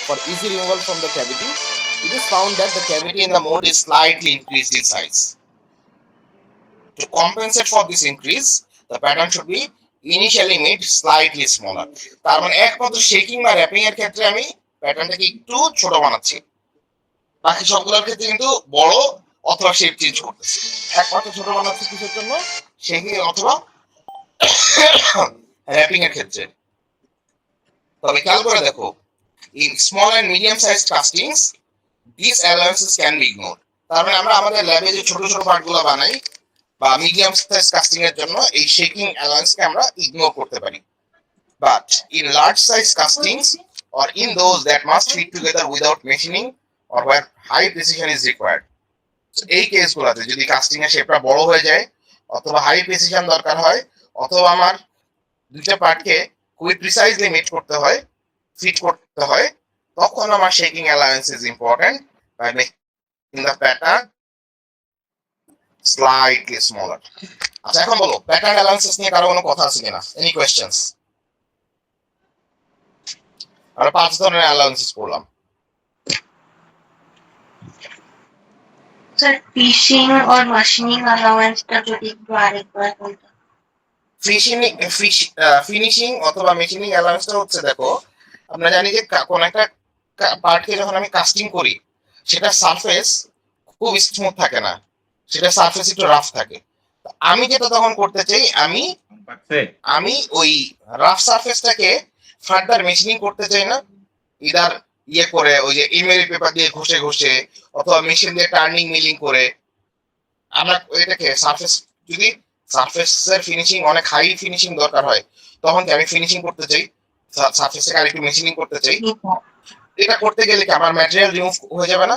for easy removal from the cavity, it is found that the cavity in the mold is slightly increased in size. To compensate for this increase, the pattern should be initially made slightly smaller. তার মানে একমাত্র shaking বা wrapping এর ক্ষেত্রে আমি প্যাটার্নটাকে একটু ছোট বানাচ্ছি, বাকি সবগুলোর ক্ষেত্রে কিন্তু বড় অথবা শেপ চেঞ্জ করতেছি। একমাত্র ছোট বানাচ্ছি কিসের জন্য? শেকিং অথবা র্যাপিং এর ক্ষেত্রে। তবে খেয়াল করে দেখো, in small and medium sized castings these allowances can be ignored. তার মানে আমরা আমাদের ল্যাবে যে ছোট ছোট পার্টগুলো বানাই বা মিডিয়াম সাইজ কাস্টিং এর জন্য এই শেকিং অ্যালাউন্স কে আমরা ইগনোর করতে পারি, but in large size castings or in those that must fit together without machining or where high precision is required, so এই কেসগুলোতে যদি কাস্টিং এর শেপটা বড় হয়ে যায় অথবা হাই প্রিসিশন দরকার হয় অথবা আমার দুইটা পার্টকে খুবই প্রিসাইজলি ফিট করতে হয়, তখন আমার shaking allowance is important by making the pattern slightly smaller. আচ্ছা, এখন বলো প্যাটার্ন অ্যালাউন্সেস নিয়ে কারো কোনো কথা আছে কিনা? Any questions? আমরা 5 ধরনের অ্যালাউন্সেস করলাম। স্যার ফিশিং আর মাশিনিং অ্যালাউন্সটা যদি একটু আরেকবার বলতেন। ফিনিশিং অথবা মেশিনিং অ্যালাউন্সটা হচ্ছে, দেখো আমরা জানি যে কোন একটা পার্টকে যখন আমি কাস্টিং করি, সেটা সারফেস খুব স্মুথ থাকে না, সেটা সারফেস একটু রাফ থাকে। আমি যেটা তখন করতে চাই, আমি ওই রাফ সারফেসটাকে ফার্দার মেশিনিং করতে চাই না, ইদার ইয়ে করে ওই যে ইমেল পেপার দিয়ে ঘষে ঘষে অথবা মেশিন দিয়ে টার্নিং মিলিং করে আমরা এটাকে সারফেস, যদি সারফেসের ফিনিশিং অনেক হাই ফিনিশিং দরকার হয়, তখন কি আমি ফিনিশিং করতে চাই, সারফেসটাকে আরেকটু মেশিনিং করতে চাই। এটা করতে গেলে কি আমার ম্যাটেরিয়াল রিমুভ হয়ে যাবে না?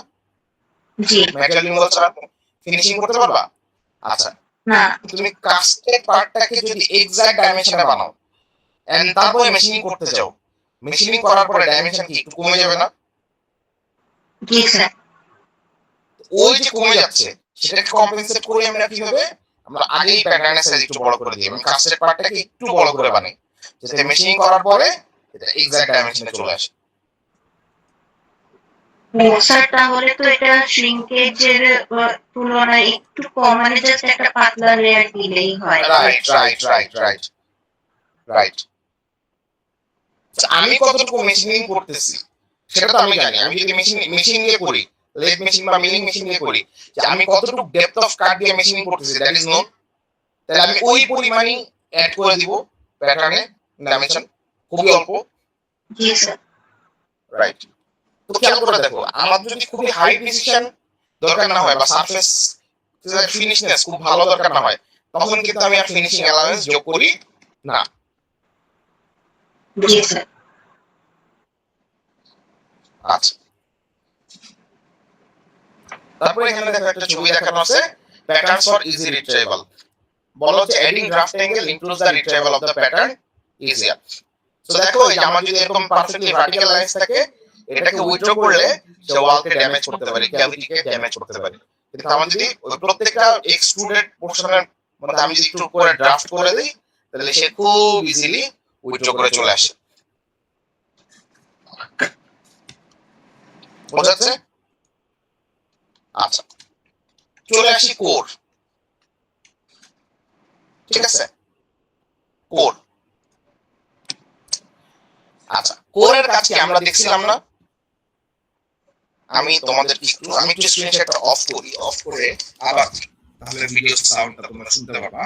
জি। ম্যাটেরিয়াল রিমুভাল ছাড়া ফিনিশিং করতে পারবা? আচ্ছা, না। তুমি কাস্টেড পার্টটাকে যদি এক্সাক্ট ডাইমেনশনে বানাও এন্ড তারপরে মেশিনিং করতে যাও, মেশিনিং করার পরে ডাইমেনশন কি একটু কমে যাবে না? জি স্যার। ওই যে কমে যাচ্ছে, সেটাকে কম্পেনসেট করে আমরা কি হবে, আমরা আগেই প্যাটার্নের সাইজ একটু বড় করে দিই, আমি কাস্টেড পার্টটাকে একটু বড় করে বানাই, যাতে মেশিনিং করার পরে এটা এক্সাক্ট ডাইমেনশনে চলে আসে। স্যার তাহলে তো এটা শ্রিঙ্কেজের তুলনায় একটু কম, মানে জাস্ট একটা পাতলা লেয়ার দিলেই হয়। রাইট। আমি কতটুকু মেশিনিং করতেছি সেটা তো আমি জানি। আমি যদি মেশিন দিয়ে করি, লেদ মেশিন বা মিলিং মেশিন দিয়ে করি, যে আমি কতটুকু ডেপথ অফ কাট দিয়ে মেশিনিং করতেছি দ্যাট ইজ নোন, তাহলে আমি ওই পরিমাণই অ্যাড করে দিব প্যাটার্নে ডাইমেনশন, খুবই অল্প। জি স্যার। রাইট। তো খেয়াল করে দেখো, আমার যদি খুবই হাই প্রিসিশন দরকার না হয় বা সারফেস ফিনিশনেস খুব ভালো দরকার না হয়, তখন কিন্তু আমি আর ফিনিশিং অ্যালাউন্স যোগ করি না। জি স্যার। আচ্ছা, তারপরে এখানে দেখো একটা ছবি দেখানো আছে, প্যাটার্নস ফর ইজি রিট্রাইভাল। বলা হচ্ছে adding draft angle improves the retrieval of the pattern easier. So দেখো, এই যে আমার যদি এরকম পারফেক্টলি ভার্টিক্যাল লাইনস থাকে, এটাকে উইথড্র করলে সে ওয়ালকে ড্যামেজ করতে পারে, ক্যাভিটিকে ড্যামেজ করতে পারে। কিন্তু আমার যদি ওই প্রত্যেকটা এক্সট্রুডেড পোরশনের মধ্যে আমি যদি একটু করে ড্রাফট করে দিই, তাহলে সে খুব ইজিলি উইথড্র করে চলে আসে। বোঝা যাচ্ছে? আচ্ছা, চলে আসি কোর। ঠিক আছে, কোর। আচ্ছা, কোরের কাজ কি আমরা দেখছিলাম না? আমি তোমাদের আমি একটু স্ক্রিনশটটা অফ করি, অফ করে আবার তাহলে ভিডিও সাউন্ডটা তোমরা শুনতে পারবা।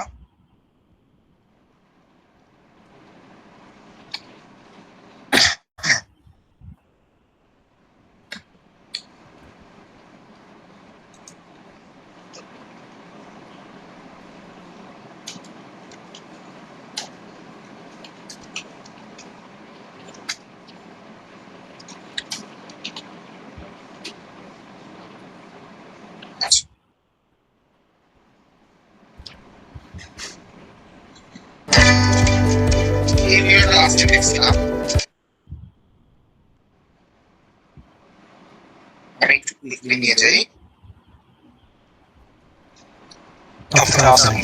এই ভিডিওটা লাস্টে দেখছিলাম, আমি একটু ক্লিক নিয়ে যাই। Of the housing.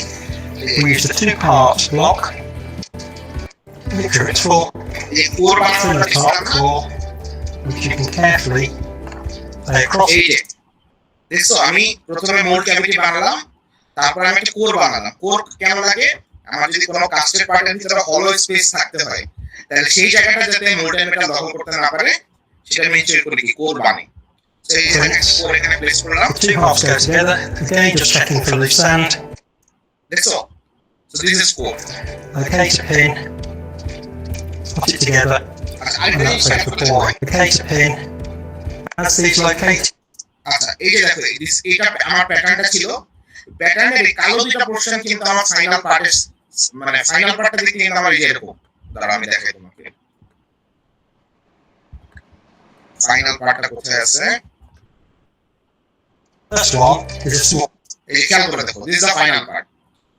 We use the two-part block. Make sure it's full. এই কোর Fill বানানোটা the দেখছিলাম top না? core, which you can carefully lay across. এই যে দেখছো, আমি প্রথমে মোল্ড ক্যাভিটি বানালাম, তারপর আমি একটা কোর বানালাম। কোর কেন লাগে? আমার যদি কোনো কাস্টেড পার্টের ভিতরে হলো স্পেস থাকতে হয়, তাহলে সেই জায়গাটা যাতে মোল্ড মেটাল দখল করতে না পারে সেটা আমি চেক করি কি কোর বানাই। সেই কোর এখানে প্লেস করলাম। The two halves go together. Again, just checking for loose sand. দেখছো, so this is core. Locate a pin. Put it together. আচ্ছা, And আরেকটা that's জিনিস it for pouring. Locate a pin. As these locate, আচ্ছা, এই যে দেখো, এটা আমার প্যাটার্নটা ছিল। প্যাটার্নের এই কালো দুটো পোরশন কিন্তু আমার ফাইনাল পার্টের, মানে ফাইনাল পার্টটা দেখতে কিন্তু আমার এই যে এরকম। দাঁড়াও আমি দেখাই তোমাকে ফাইনাল পার্টটা কোথায় আছে। first one is a small. এই যে খেয়াল করে দেখো, this is the final part.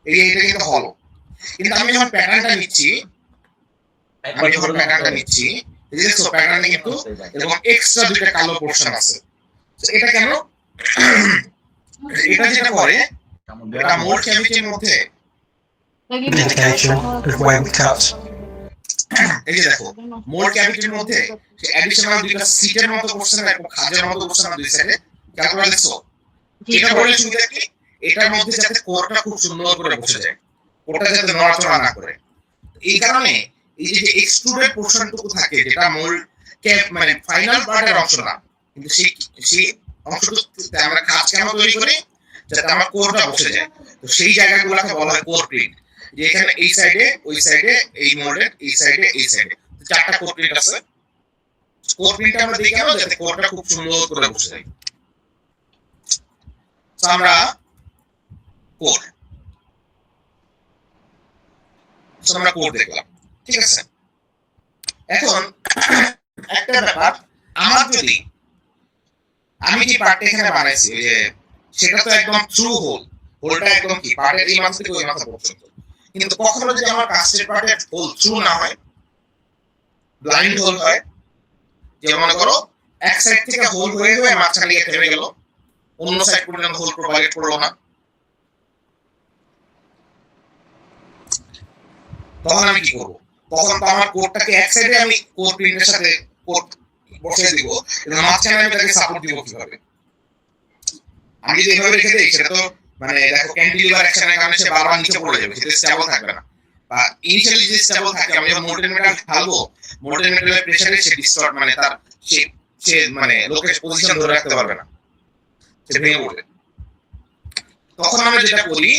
এটা কিন্তু হলো, কিন্তু আমি যখন প্যাটার্নটা নিচ্ছি, এই যে দেখছো প্যাটার্নে কিন্তু এরকম এক্সট্রা দুটো কালো পোরশন আছে। তো এটা কেন? এটা যেটা করে, এটা মোল্ড ক্যাভিটির মধ্যে Indication of where we cut. এই যে দেখো মোল্ড ক্যাভিটির মধ্যে অ্যাডিশনাল দুটো সিটের মতো পোরশন, এরকম খাঁজের মতো পোরশন দুই সাইডে। খেয়াল করে দেখছো, এটা বলে সুবিধা কি, এটার মধ্যে যাতে কোরটা খুব সুন্দর করে বসে যায়, কোরটা যাতে নড়াচড়া না করে। এই কারণে এই যে এক্সট্রুডেড পোরশনটুকু থাকে, যেটা মোল্ড ক্যাপ মানে ফাইনাল পার্টের অংশ না, কিন্তু সেই অংশটুকুতে আমরা খাঁজ কেন তৈরি করি, যাতে আমার কোরটা বসে যায়। তো সেই জায়গাগুলোকে বলা হয় কোর প্রিন্ট। যে এখানে এই সাইডে, ওই সাইডে, এই মোল্ডের এই সাইডে, এই সাইডে চারটা কোর প্রিন্ট আছে। কোর প্রিন্ট আমরা দেখি কেন, যাতে কোরটা খুব সুন্দর করে বসে যায়। তো আমরা কোর দেখলাম, ঠিক আছে। এখন একটা ব্যাপার, আমার যদি আমি যে পার্টটা এখানে বানাইছি, ওই যে সেটা তো একদম থ্রু হোলটা একদম কি পার্টের এই মাথা থেকে ওই মাথা পর্যন্ত। কিন্তু কখনো যদি আমার কাস্টেড পার্টের হোল থ্রু না হয়, ব্লাইন্ড হোল হয়, যে মনে করো এক সাইড থেকে হোল হয়ে হয়ে মাঝখানে গিয়ে থেমে গেল, অন্য সাইড পর্যন্ত হোল প্রোপাগেট করলো না, তখন আমি কি করব? তখন তো আমার কোডটাকে এক সাইডে আমি কোড প্রিন্টের সাথে কোড বসিয়ে দিব, কিন্তু মাঝখানে আমি তাকে সাপোর্ট দিব কিভাবে? আমি যদি এভাবে রেখে দেই, সেটা তো মানে দেখো ক্যান্টিলিভার অ্যাকশনের কারণে সে বারবার নিচে পড়ে যাবে, সেটা স্টেবল থাকবে না। বা ইনিশিয়ালি যে স্টেবল থাকে, আমি যখন মোল্টেন মেটাল ঢালবো, মোল্টেন মেটালের প্রেসারে সে ডিস্টর্ট, মানে তার সে মানে লোকের পজিশন ধরে রাখতে পারবে না, সে ভেঙে পড়বে। তখন আমরা যেটা করি,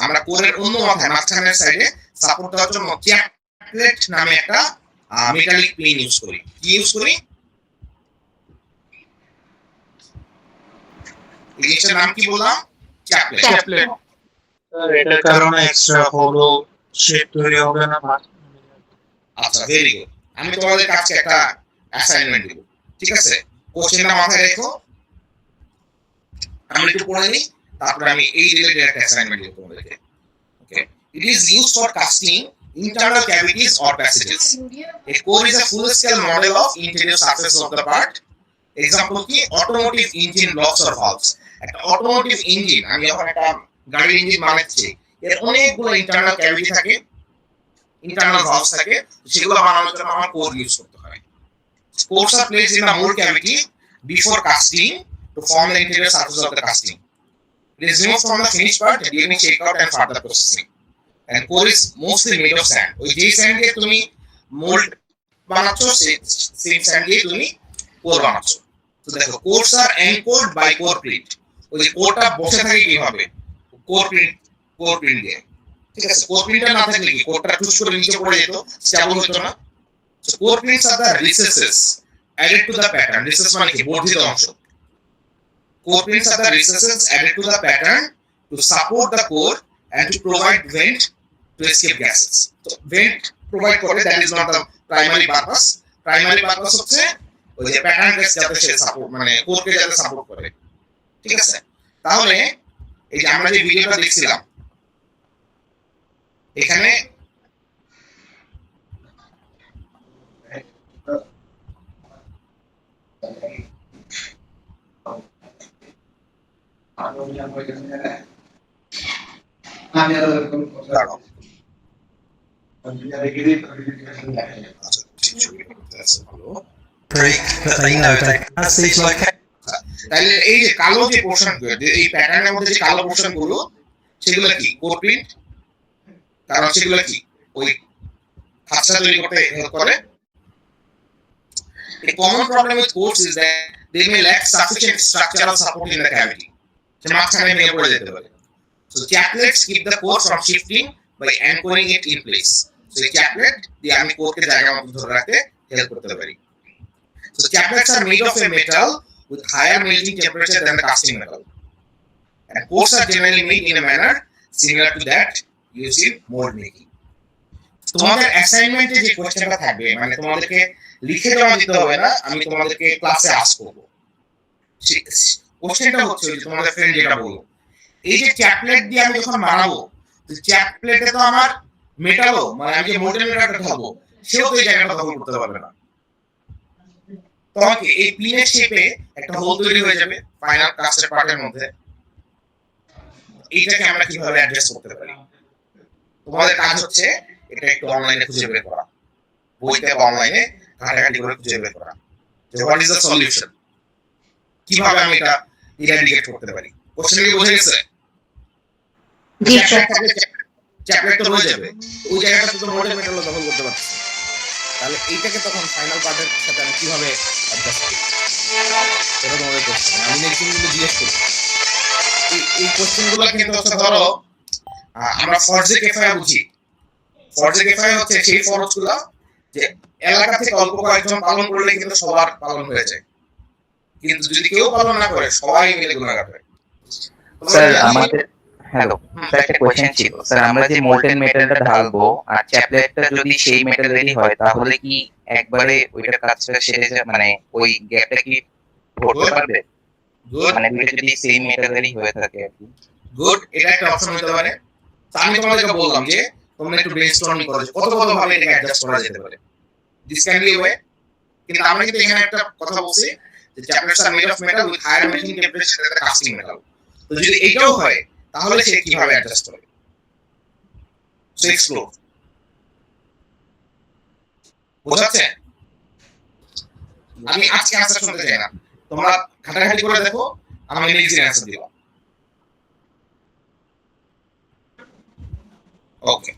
আমরা কোরের অন্য মাথায় মাঝখানের সাইডে সাপোর্ট দেওয়ার জন্য চ্যাপলেট নামে একটা মেটালিক পিন ইউজ করি। কি ইউজ করি? এই জিনিসটার নাম কি বললাম? চ্যাপলেট। এটার কারণে এক্সট্রা হলো শেপ তৈরি হবে না। আচ্ছা, ভেরি গুড। আমি তোমাদের কাছে একটা অ্যাসাইনমেন্ট দিব, ঠিক আছে? কোশ্চেনটা মাথায় রেখো, আমরা একটু পড়ে নিই, তারপরে আমি এই রিলেটেড একটা অ্যাসাইনমেন্ট দিব তোমাদেরকে। Okay, it is used for casting internal cavities or passages. A core is a full-scale model of interior surface of the part. Example কি? Automotive engine blocks or valves. একটা অটোমোটিভ ইঞ্জিন, আমি যখন একটা গাড়ির engine বানাচ্ছি, এর অনেকগুলো internal cavity থাকে, ইন্টারনাল ভালভস থাকে, সেগুলো বানানোর জন্য আমার কোর ইউজ করতে হয়। Cores are placed in the mold cavity before casting to form the interior surface of the casting. It is removed from the finished part during checkout and further processing. And core is mostly made of sand. ওই যে sand দিয়ে তুমি mould বানাচ্ছো same sand দিয়ে তুমি core বানাচ্ছো। তো দেখো কোর্স আর এনকোড বাই কোর প্রিন্ট। ওই যে কোরটা বসে থাকে কিভাবে? কোর প্রিন্ট দিয়ে। ঠিক আছে, কোর প্রিন্টটা না থাকলে কি কোরটা টুস করে নিচে পড়ে যেত, স্টেবল হতো না। So core prints are the recesses added to the pattern. Recess মানে কি? বর্ধিত অংশ। Core prints are the recesses added to the pattern to support the core and to provide vent to escape gases. So vent provide করে, that is not the primary purpose. Primary purpose হচ্ছে ওই যে pattern কে যাতে সে support মানে core কে যাতে support করে। ঠিক আছে, তাহলে এই যে আমরা যে ভিডিওটা দেখছিলাম এখানে তাহলে এই যে কালো যে পোর্শন এই প্যাটার্নের মধ্যে যে কালো পোর্শন গুলো সেগুলো কি? Core print. কারণ সেগুলো কি ওই খাঁচা তৈরি করতে হেল্প করে। A common problem with cores is that they may lack sufficient structural support in the cavity. So মাঝখানে ভেঙে পড়ে যেতে পারে। So chaplets keep the core from shifting by anchoring it in place. So এই chaplet দিয়ে আমি কোরকে জায়গা মতো ধরে রাখতে হেল্প করতে পারি। So chaplets are made of a metal with higher melting temperature than the casting metal. And cores are generally made in a manner similar to that used in mold making. তোমাদের অ্যাসাইনমেন্টে যে কোশ্চেনটা থাকবে মানে তোমাদেরকে লিখে জমা দিতে হবে না, আমি তোমাদেরকে ক্লাসে আস্ক করব। কোশ্চেনটা হচ্ছে যে তোমাদের ফ্রেন্ড যেটা বললো, এই যে চ্যাপলেট দিয়ে আমি যখন বানাবো, তো চ্যাপলেটে তো আমার মেটালও মানে আমি যে মোল্ডেন মেটালটা ঢালবো সেও তো এই জায়গাটা দখল করতে পারবে না। তোমাকে এই পিনের শেপে একটা হোল তৈরি হয়ে যাবে ফাইনাল কাস্টের পার্টের মধ্যে। এইটাকে আমরা কিভাবে অ্যাডজাস্ট করতে পারি? তোমাদের কাজ হচ্ছে এটা একটু অনলাইনে খুঁজে বের করা, বইতে বা অনলাইনে ঘাটাঘাটি করে খুঁজে বের করা যে হোয়াট ইজ দ্য সলিউশন, কিভাবে আমি এটা ইরাডিকেট করতে পারি। কোশ্চেন কি বোঝা গেছে? জি স্যার। চ্যাপলেট তো হয়ে যাবে, ওই জায়গাটা তো মোল্ডেন মেটাল দখল করতে পারছি, তাহলে এইটাকে তখন ফাইনাল পার্টের সাথে আমি কিভাবে অ্যাডজাস্ট করি? এটা তোমাদের কোশ্চেন, আমি নেক্সট কিন্তু জিজ্ঞেস করব। এই কোশ্চেনগুলো কিন্তু হচ্ছে ধরো আমরা ফরজে কেফায়া বুঝি। ফরজে কেফায়া হচ্ছে সেই ফরজগুলো যে এলাকা থেকে অল্প কয়েকজন পালন করলে কিন্তু সবার পালন হয়ে যায়, কিন্তু যদি কেউ পালন না করে সবাই মিলে গুনাহগার হয়। স্যার আমাদের হ্যালো স্যার একটা কোশ্চেন ছিল স্যার, আমরা যে মোল্টেন মেটালটা ঢালবো আর চ্যাপলেটটা যদি সেই মেটালেরই হয় তাহলে কি একবারে ওইটা কাজটা সেরে যায় মানে ওই গ্যাপটা কি ভরতে পারবে? মানে ওইটা যদি সেম মেটালেরই হয়ে থাকে আর কি। গুড, এটা একটা অপশন হতে পারে। তো আমি তোমাদেরকে বললাম যে তোমরা একটু ব্রেইনস্টর্মিং করো কত কত ভাবে এটাকে অ্যাডজাস্ট করা যেতে পারে। This can be way. কিন্তু আমরা কিন্তু এখানে একটা কথা বলছি যে chaplets are made of metal with higher melting temperature than casting metal. তো যদি এটাও হয় তাহলে সে কিভাবে অ্যাডজাস্ট করে? So explore. বুঝাচ্ছে? আমি আজকে আনসার শুনতে চাই না, তোমরা ঘাটাঘাটি করে দেখো, আমি নেক্সট দিন অ্যানসার দিব। ওকে,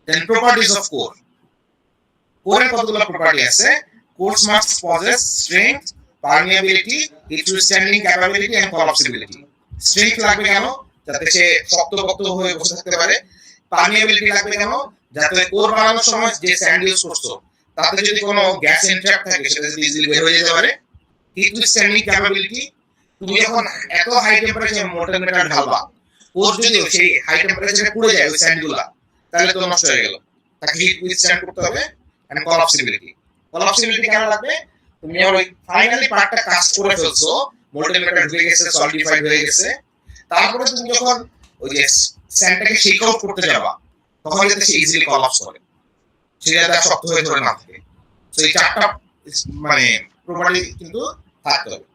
then properties of core. Core কতগুলো প্রপার্টি আছে? Cores must possess strength, permeability, heat withstanding capability and collapsibility. Strength লাগবে কেন? যাতে সে শক্তপোক্ত হয়ে বসে থাকতে পারে। Permeability লাগবে কেন? যাতে কোর বানানোর সময় যে স্যান্ড ইউজ করছো তাতে যদি কোনো গ্যাস এনট্র্যাপ থাকে সেটা যদি ইজিলি বের হয়ে যেতে পারে। Heat withstanding capability, তুমি যখন এত হাই টেম্পারেচারে মোল্টেন মেটাল ঢালবা, কোর যদি সেই হাই টেম্পারেচারে পুড়ে যায় ওই স্যান্ডগুলা, তাহলে তো নষ্ট হয়ে গেল। তাকে হিট উইথস্ট্যান্ড করতে হবে। এন্ড কলাপসিবিলিটি। কলাপসিবিলিটি কেন লাগবে? তুমি যখন ওই ফাইনালি পার্টটা কাজ করে ফেলছো, মোল্টেন মেটাল ঢুকে গেছে, সলিডিফাইড হয়ে গেছে, তারপরে তুমি যখন ওই যে স্যান্ডটাকে শেক আউট করতে যাবা তখন যাতে সে ইজিলি কলাপস করে, সেটা যাতে শক্ত হয়ে ধরে না থাকে। তো এই চারটা মানে প্রপার্টি কিন্তু থাকতে হবে।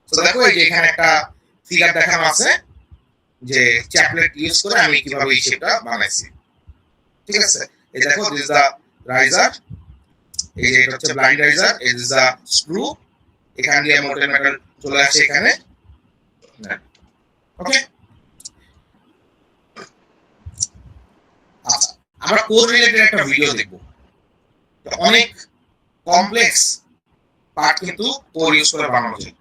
তো দেখো এই যে এখানে একটা ফিগার দেখানো আছে যে চ্যাপলেট ইউজ করে আমি কিভাবে এই শেপটা বানাইছি। ঠিক আছে, এই দেখো দিস দা রাইজার, এই যে এটা হচ্ছে ব্লাইন্ড রাইজার, এই দিস দা স্ক্রু, এখান দিয়ে মোল্টেন মেটাল চলে আসে এখানে। ওকে, আচ্ছা আমরা কোর রিলেটেড একটা ভিডিও দেখব। অনেক কমপ্লেক্স পার্ট কিন্তু কোর ইউজ করে বানানো যায়।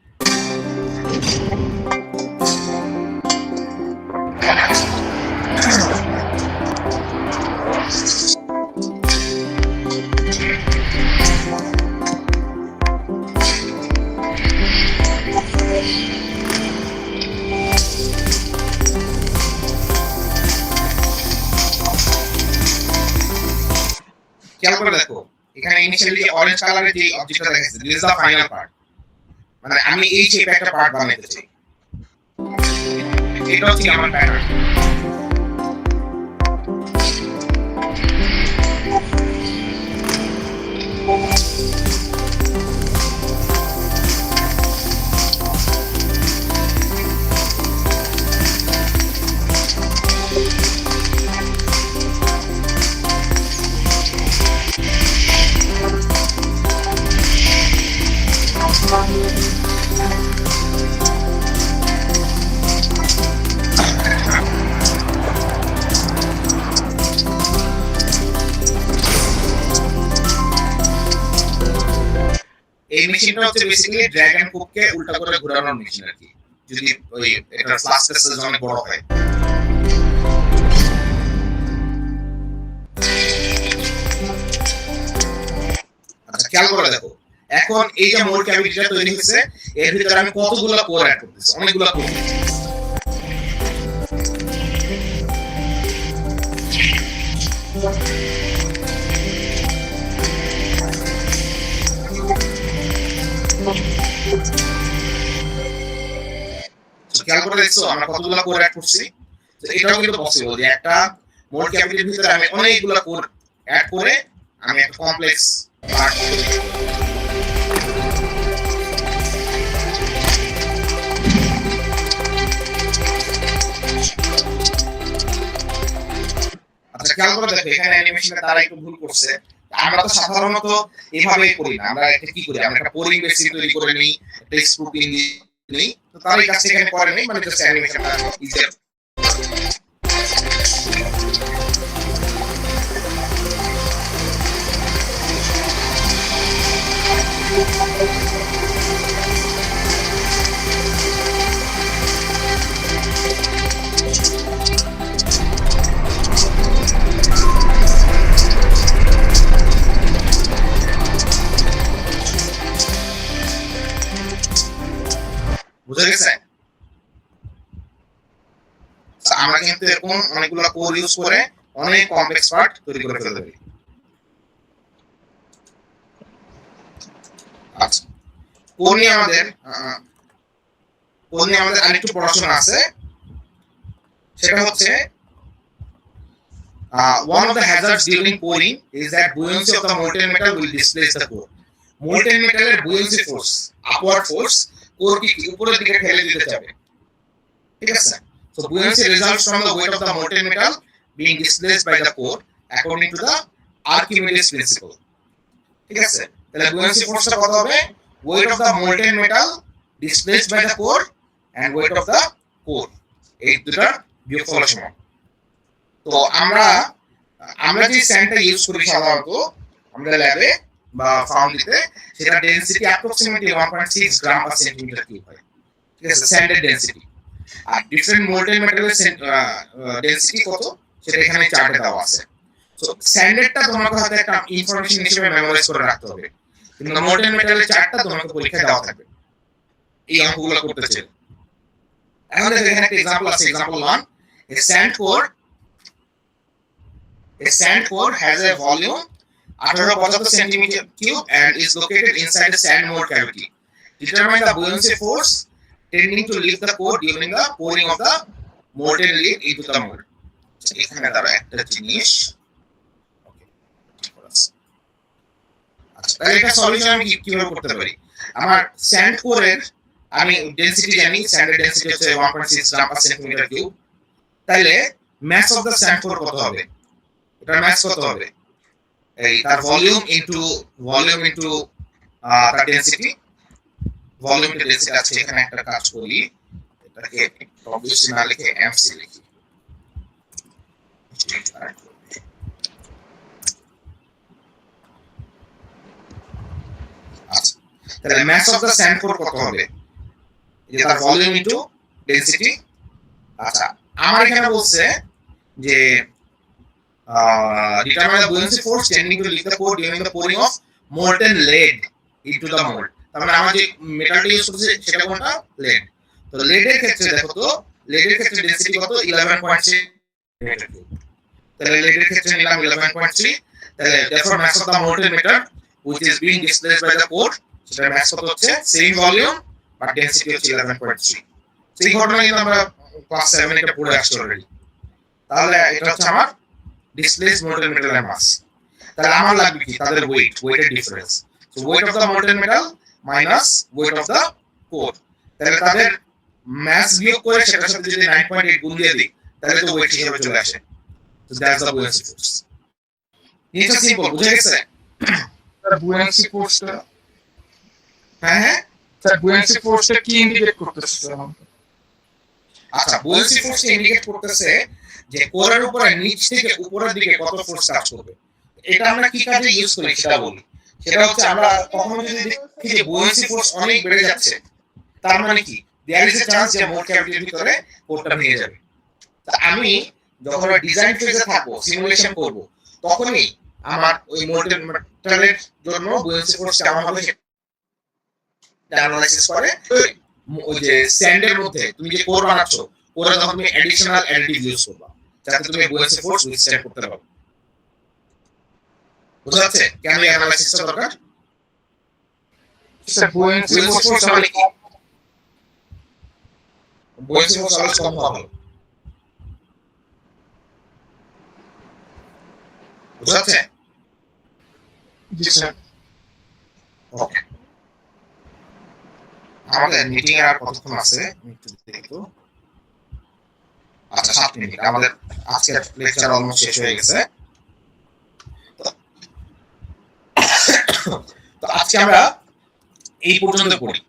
খেয়াল করে দেখো এখানে ইনিশিয়ালি অরেঞ্জ কালারের যে অবজেক্টটা দেখাচ্ছে this is the final part, মানে আমি এই শেপে একটা পার্ট বানাতে চাই, এটা হচ্ছে আমার প্যাটার্ন। এই মেশিনটা হচ্ছে বেসিক্যালি ড্র্যাগ এন্ড কুককে উল্টা করে ঘোরানোর মেশিন আর কি, যদি ওই এটা ফ্লাশ টেস্টের জন্য বড় হয়। আচ্ছা খেয়াল করে দেখো এখন এই যে মোল্ড ক্যাভিটিটা তৈরি হয়েছে এর ভিতরে আমি কতগুলো কোর অ্যাড করতেছি, অনেকগুলো কোর। খেয়াল করে দেখছো আমরা কতগুলো কোর অ্যাড করছি। তো এটাও কিন্তু পসিবল যে একটা মোল্ড ক্যাভিটির ভিতরে আমি অনেকগুলো কোর অ্যাড করে আমি একটা কমপ্লেক্স পার্ট তৈরি করব। আচ্ছা খেয়াল করে দেখো এখানে অ্যানিমেশনে তারা একটু ভুল করছে। আমরা তো সাধারণত এভাবেই করি না, আমরা এটা কি করি, আমরা একটা পোরিং বেসিন তৈরি করে নিই, টেক্সট প্রুফিং নিই, তো তারা এই কাজটা এখানে করে নেই, মানে জাস্ট অ্যানিমেশনটা ইজিয়ার। বুঝে গেছে? আমরা কিন্তু এরকম অনেকগুলো কোর ইউজ করে অনেক কমপ্লেক্স পার্ট তৈরি করে ফেলতে পারি। আচ্ছা কোর নিয়ে আমাদের আরেকটু পড়াশোনা আছে, সেটা হচ্ছে one of the hazards during coring is that buoyancy of the molten metal will displace the core. Molten metal এর buoyancy force, upward force core কি উপরের দিকে ঠেলে দিতে যাবে, ঠিক আছে? So buoyancy results from the weight of the molten metal being displaced by the core according to the Archimedes principle, ঠিক আছে? তাহলে buoyancy force টা কত হবে? Weight of the molten metal displaced by the core and weight of the core, এই দুটার বিয়োগফলের সমান। তো আমরা যে স্যান্ডটা ইউজ করি সাধারণত আমরা ল্যাবে বা ফাউন্ডিতে, সেটা ডেনসিটি অ্যাপ্রক্সিমেটলি 1.6 গ্রাম পার সেন্টিমিটার কিউব হয়, ঠিক আছে? স্যান্ডের ডেনসিটি। আর ডিফারেন্ট মোল্টেন মেটালের ডেনসিটি কত সেটা এখানে চার্টে দেওয়া আছে। সো স্যান্ডেরটা তোমাকে হয়তো একটা ইনফরমেশন হিসেবে মেমোরাইজ করে রাখতে হবে, কিন্তু মোল্টেন মেটালের চার্টটা তোমাকে পরীক্ষায় দেওয়া থাকবে এই অঙ্কগুলো করতে চাইলে। এখন দেখো এখানে একটা एग्जांपल আছে, example 1, a sand core has a volume 1875 centimeter cube and is located inside a sand mold cavity. Determine the buoyancy force tending to lift the core during the pouring of the molten lead into the mold. এখানে দাঁড়া একটা জিনিস, আচ্ছা তাহলে এটা solution আমি কিভাবে করতে পারি? আমার স্যান্ড কোরের আমি ডেনসিটি জানি, স্যান্ডের ডেনসিটি হচ্ছে 1.6 গ্রাম পার সেন্টিমিটার কিউব, তাহলে মাস অফ দ্য স্যান্ড কোর কত হবে? এটার মাস কত হবে? এই তার ভলিউম ইনটু তার ডেনসিটি, ভলিউম টু ডেনসিটি আছে। এখানে একটা কাজ করি, এটাকে WC না লিখে MC লিখি। আচ্ছা, তাহলে mass of the sand core কত হবে? যে তার ভলিউম ইনটু ডেনসিটি। আচ্ছা, আমার এখানে বলছে যে determine the buoyancy force tending to lift the core during the pouring of molten lead into the mold। তার মানে আমরা যে মেটালটা ইউজ করছি সেটা কোনটা? lead। তো lead-এর ক্ষেত্রে দেখো তো, lead-এর ক্ষেত্রে ডেনসিটি কত? 11.6 মিটার কিউব। তাহলে lead-এর ক্ষেত্রে নিলাম 11.3। তাহলে therefore mass of the molten metal which is being displaced by the core, সেটা mass কত হচ্ছে? same volume but density হচ্ছে 11.3। সেই ঘটনা কিন্তু আমরা ক্লাস 7 এটা পড়ে আসছি অলরেডি। তাহলে এটা হচ্ছে আমার displaced molten metal and mass। তাহলে আমার লাগবে কি? তাদের weight এর difference. So weight of the molten metal minus weight of the core। তাহলে তাদের mass বিয়োগ করে সেটার সাথে যদি 9.8 গুণ দিয়ে দিই তাহলে তো weight হিসেবে চলে আসে। So that's the buoyancy force। এটা সিম্পল, বুঝে গেছে? স্যার বুয়ান্সি ফোর্সটা, হ্যাঁ স্যার বুয়ান্সি ফোর্সটা কি ইন্ডিকেট করতেছে স্যার আমাকে? আচ্ছা, buoyancy force ইন্ডিকেট করতেছে যে কোরের উপরে নিচ থেকে উপরের দিকে কত ফোর্স কাজ করবে। এটা আমরা কি কাজে ইউজ করি সেটা বলি। সেটা হচ্ছে আমরা কখনো যদি দেখি যে buoyancy force অনেক বেড়ে যাচ্ছে, তার মানে কি? দেয়ার ইজ এ চান্স যে মোল্ড ক্যাভিটির ভিতরে কোরটা ভেঙে যাবে। তা আমি যখন ডিজাইন ফেজে থাকবো, সিমুলেশন করব, তখনই আমার ওই মোল্টেন মেটালের জন্য buoyancy force কেমন হবে সেটা অ্যানালাইসিস করে ওই যে স্যান্ডের মধ্যে তুমি যে কোর বানাচ্ছো, কোরে তখন তুমি অ্যাডিশনাল অ্যাডিটিভ ইউজ করবা যাতে তুমি buoyancy force উইথস্ট্যান্ড করতে পারো। বুঝা যাচ্ছে কেন এই অ্যানালাইসিসটা দরকার? স্যার বুয়ান্সি buoyancy force মানে কি? buoyancy force অলওয়েজ কম হওয়া ভালো। বুঝা যাচ্ছে? জি স্যার। ওকে, আমাদের মিটিং আর কতক্ষণ আছে আমি একটু দেখো। আচ্ছা, 7 মিনিট। আমাদের আজকের লেকচার অলমোস্ট শেষ হয়ে গেছে। তো আজকে আমরা এই পর্যন্ত পড়ি,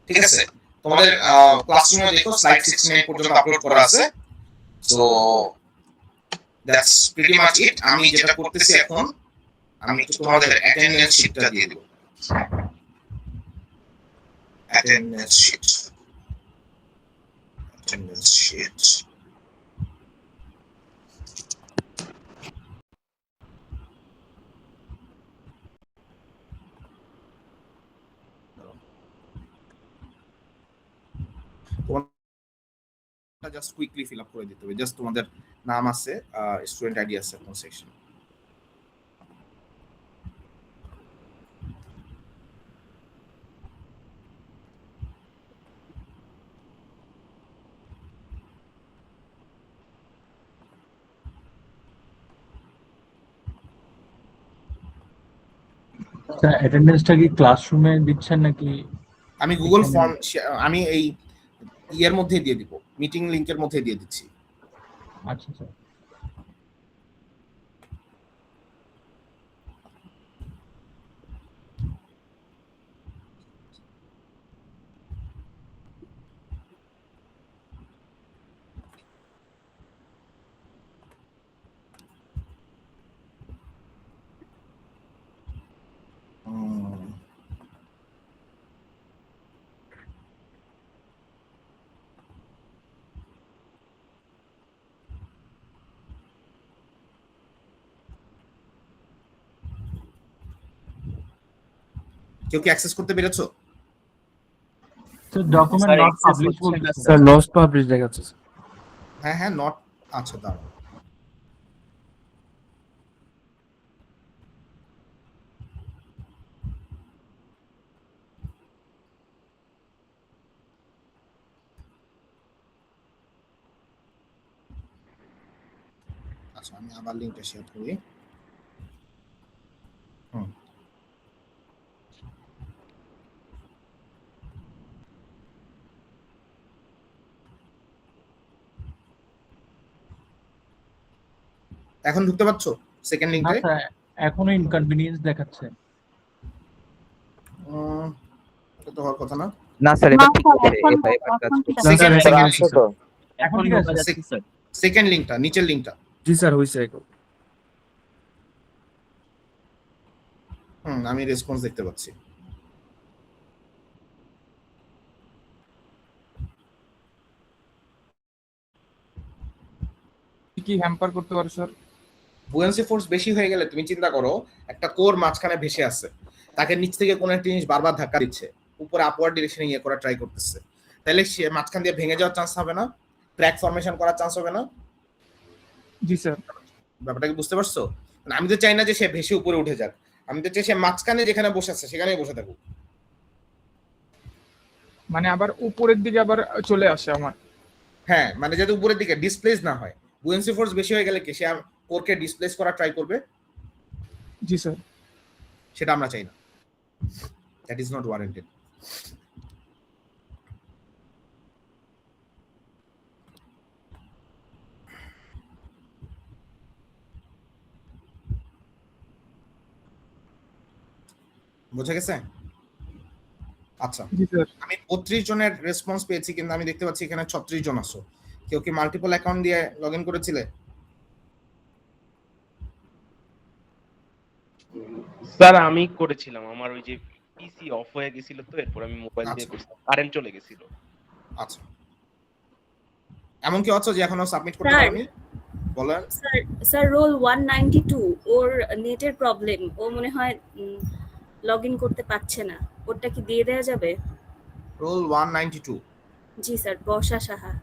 ঠিক আছে? তোমাদের ক্লাসরুমে দেখো স্লাইড 69 পর্যন্ত আপলোড করা আছে। সো দ্যাটস প্রিটি মাচ ইট। আমি যেটা করতেছি এখন, আমি একটু তোমাদের অ্যাটেন্ডেন্স শিটটা দিয়ে দেব। Attendance sheet, attendance sheet. Just quickly fill up করে দিতে হবে। জাস্ট তোমাদের নাম আছে, স্টুডেন্ট আইডি আছে কোন সেকশন। স্যার অ্যাটেন্ডেন্সটা কি ক্লাসরুমে দিচ্ছেন নাকি? আমি গুগল ফর্ম, আমি এই ইয়ের মধ্যে দিয়ে দিব, মিটিং লিংকের মধ্যে দিয়ে দিচ্ছি। আচ্ছা স্যার। কেউ কি অ্যাক্সেস করতে পেরেছো? স্যার ডকুমেন্ট নট পাবলিশ বলতে স্যার লস্ট পাবলিশ দেখাচ্ছে। হ্যাঁ নট। আচ্ছা দাঁড়াও, আচ্ছা আমি আবার লিংকটা শেয়ার করি। এখন ঢুকতে পারছো সেকেন্ড না লিংকে? স্যার এখনো ইনকনভিনিয়েন্স দেখাচ্ছে। এটা তো হওয়ার কথা না। না স্যার না এবার ঠিক স্যার, আছে, এখন এবার এবার কাজ এখন ঠিক করছে। আছে। সেকেন্ড স্যার সেকেন্ড আসছে তো? এখন ঠিক আছে সেকেন্ড লিংকটা, নিচের লিংকটা। জি স্যার হইছে। আমি রেসপন্স দেখতে পাচ্ছি। কি কি হ্যাম্পার করতে পারে স্যার? বুয়েন্সি ফোর্স বেশি হয়ে গেলে তুমি চিন্তা করো একটা কোর মাঝখানে ভেসে আছে, তাকে নিচ থেকে কোনো একটা জিনিস বারবার ধাক্কা দিচ্ছে, উপরে আপওয়ার্ড ডিরেকশনে ইয়ে করা ট্রাই করতেছে, তাহলে সে মাঝখান দিয়ে ভেঙে যাওয়ার চান্স হবে না? ক্র্যাক ফরমেশন করার চান্স হবে না? জি স্যার। ব্যাপারটা কি বুঝতে পারছো? মানে আমি তো চাই না যে সে ভেসে উপরে উঠে যাক, আমি তো চাই সে মাঝখানে যেখানে বসে আছে সেখানেই বসে থাকুক। মানে আবার উপরের দিকে আবার চলে আসে আমার। হ্যাঁ, মানে যাতে উপরের দিকে ডিসপ্লেস না হয়। বুয়েন্সি ফোর্স বেশি হয়ে গেলে কি সে কোরকে ডিসপ্লেস করা ট্রাই করবে? জি স্যার। সেটা আমরা চাই না। That is not warranted. বোঝা গেছে? আচ্ছা, জি স্যার। আমি 32 জনের রেসপন্স পেয়েছি, কিন্তু আমি দেখতে পাচ্ছি এখানে 36 জন আছো। কেউ কি মাল্টিপল অ্যাকাউন্ট দিয়ে লগ ইন করেছিলে? স্যার আমি করেছিলাম, আমার ওই যে পিসি অফ হয়ে গেছিল, তো এরপর আমি মোবাইল দিয়ে আচ্ছা। করছিলাম, কারেন্ট চলে গেছিল। আচ্ছা, এমন কি আছো যে এখনো সাবমিট করতে স্যার। পারোনি? বলেন। স্যার রোল 192 ওর নেটের প্রবলেম, ও মনে হয় লগ ইন করতে পারছে না, ওরটা কি দিয়ে দেওয়া যাবে? রোল 192। জি স্যার, বর্ষা সাহা,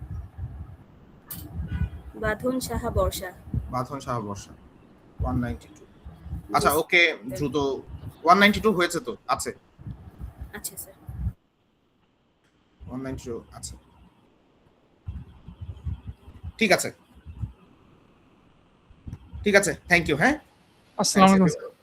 বাঁধন সাহা বর্ষা। বাঁধন সাহা বর্ষা 192। আচ্ছা ওকে, দ্রুত 192 হয়েছে তো? আছে আচ্ছা স্যার। 192 আছে, ঠিক আছে ঠিক আছে, থ্যাংক ইউ। হ্যাঁ, আসসালামু আলাইকুম।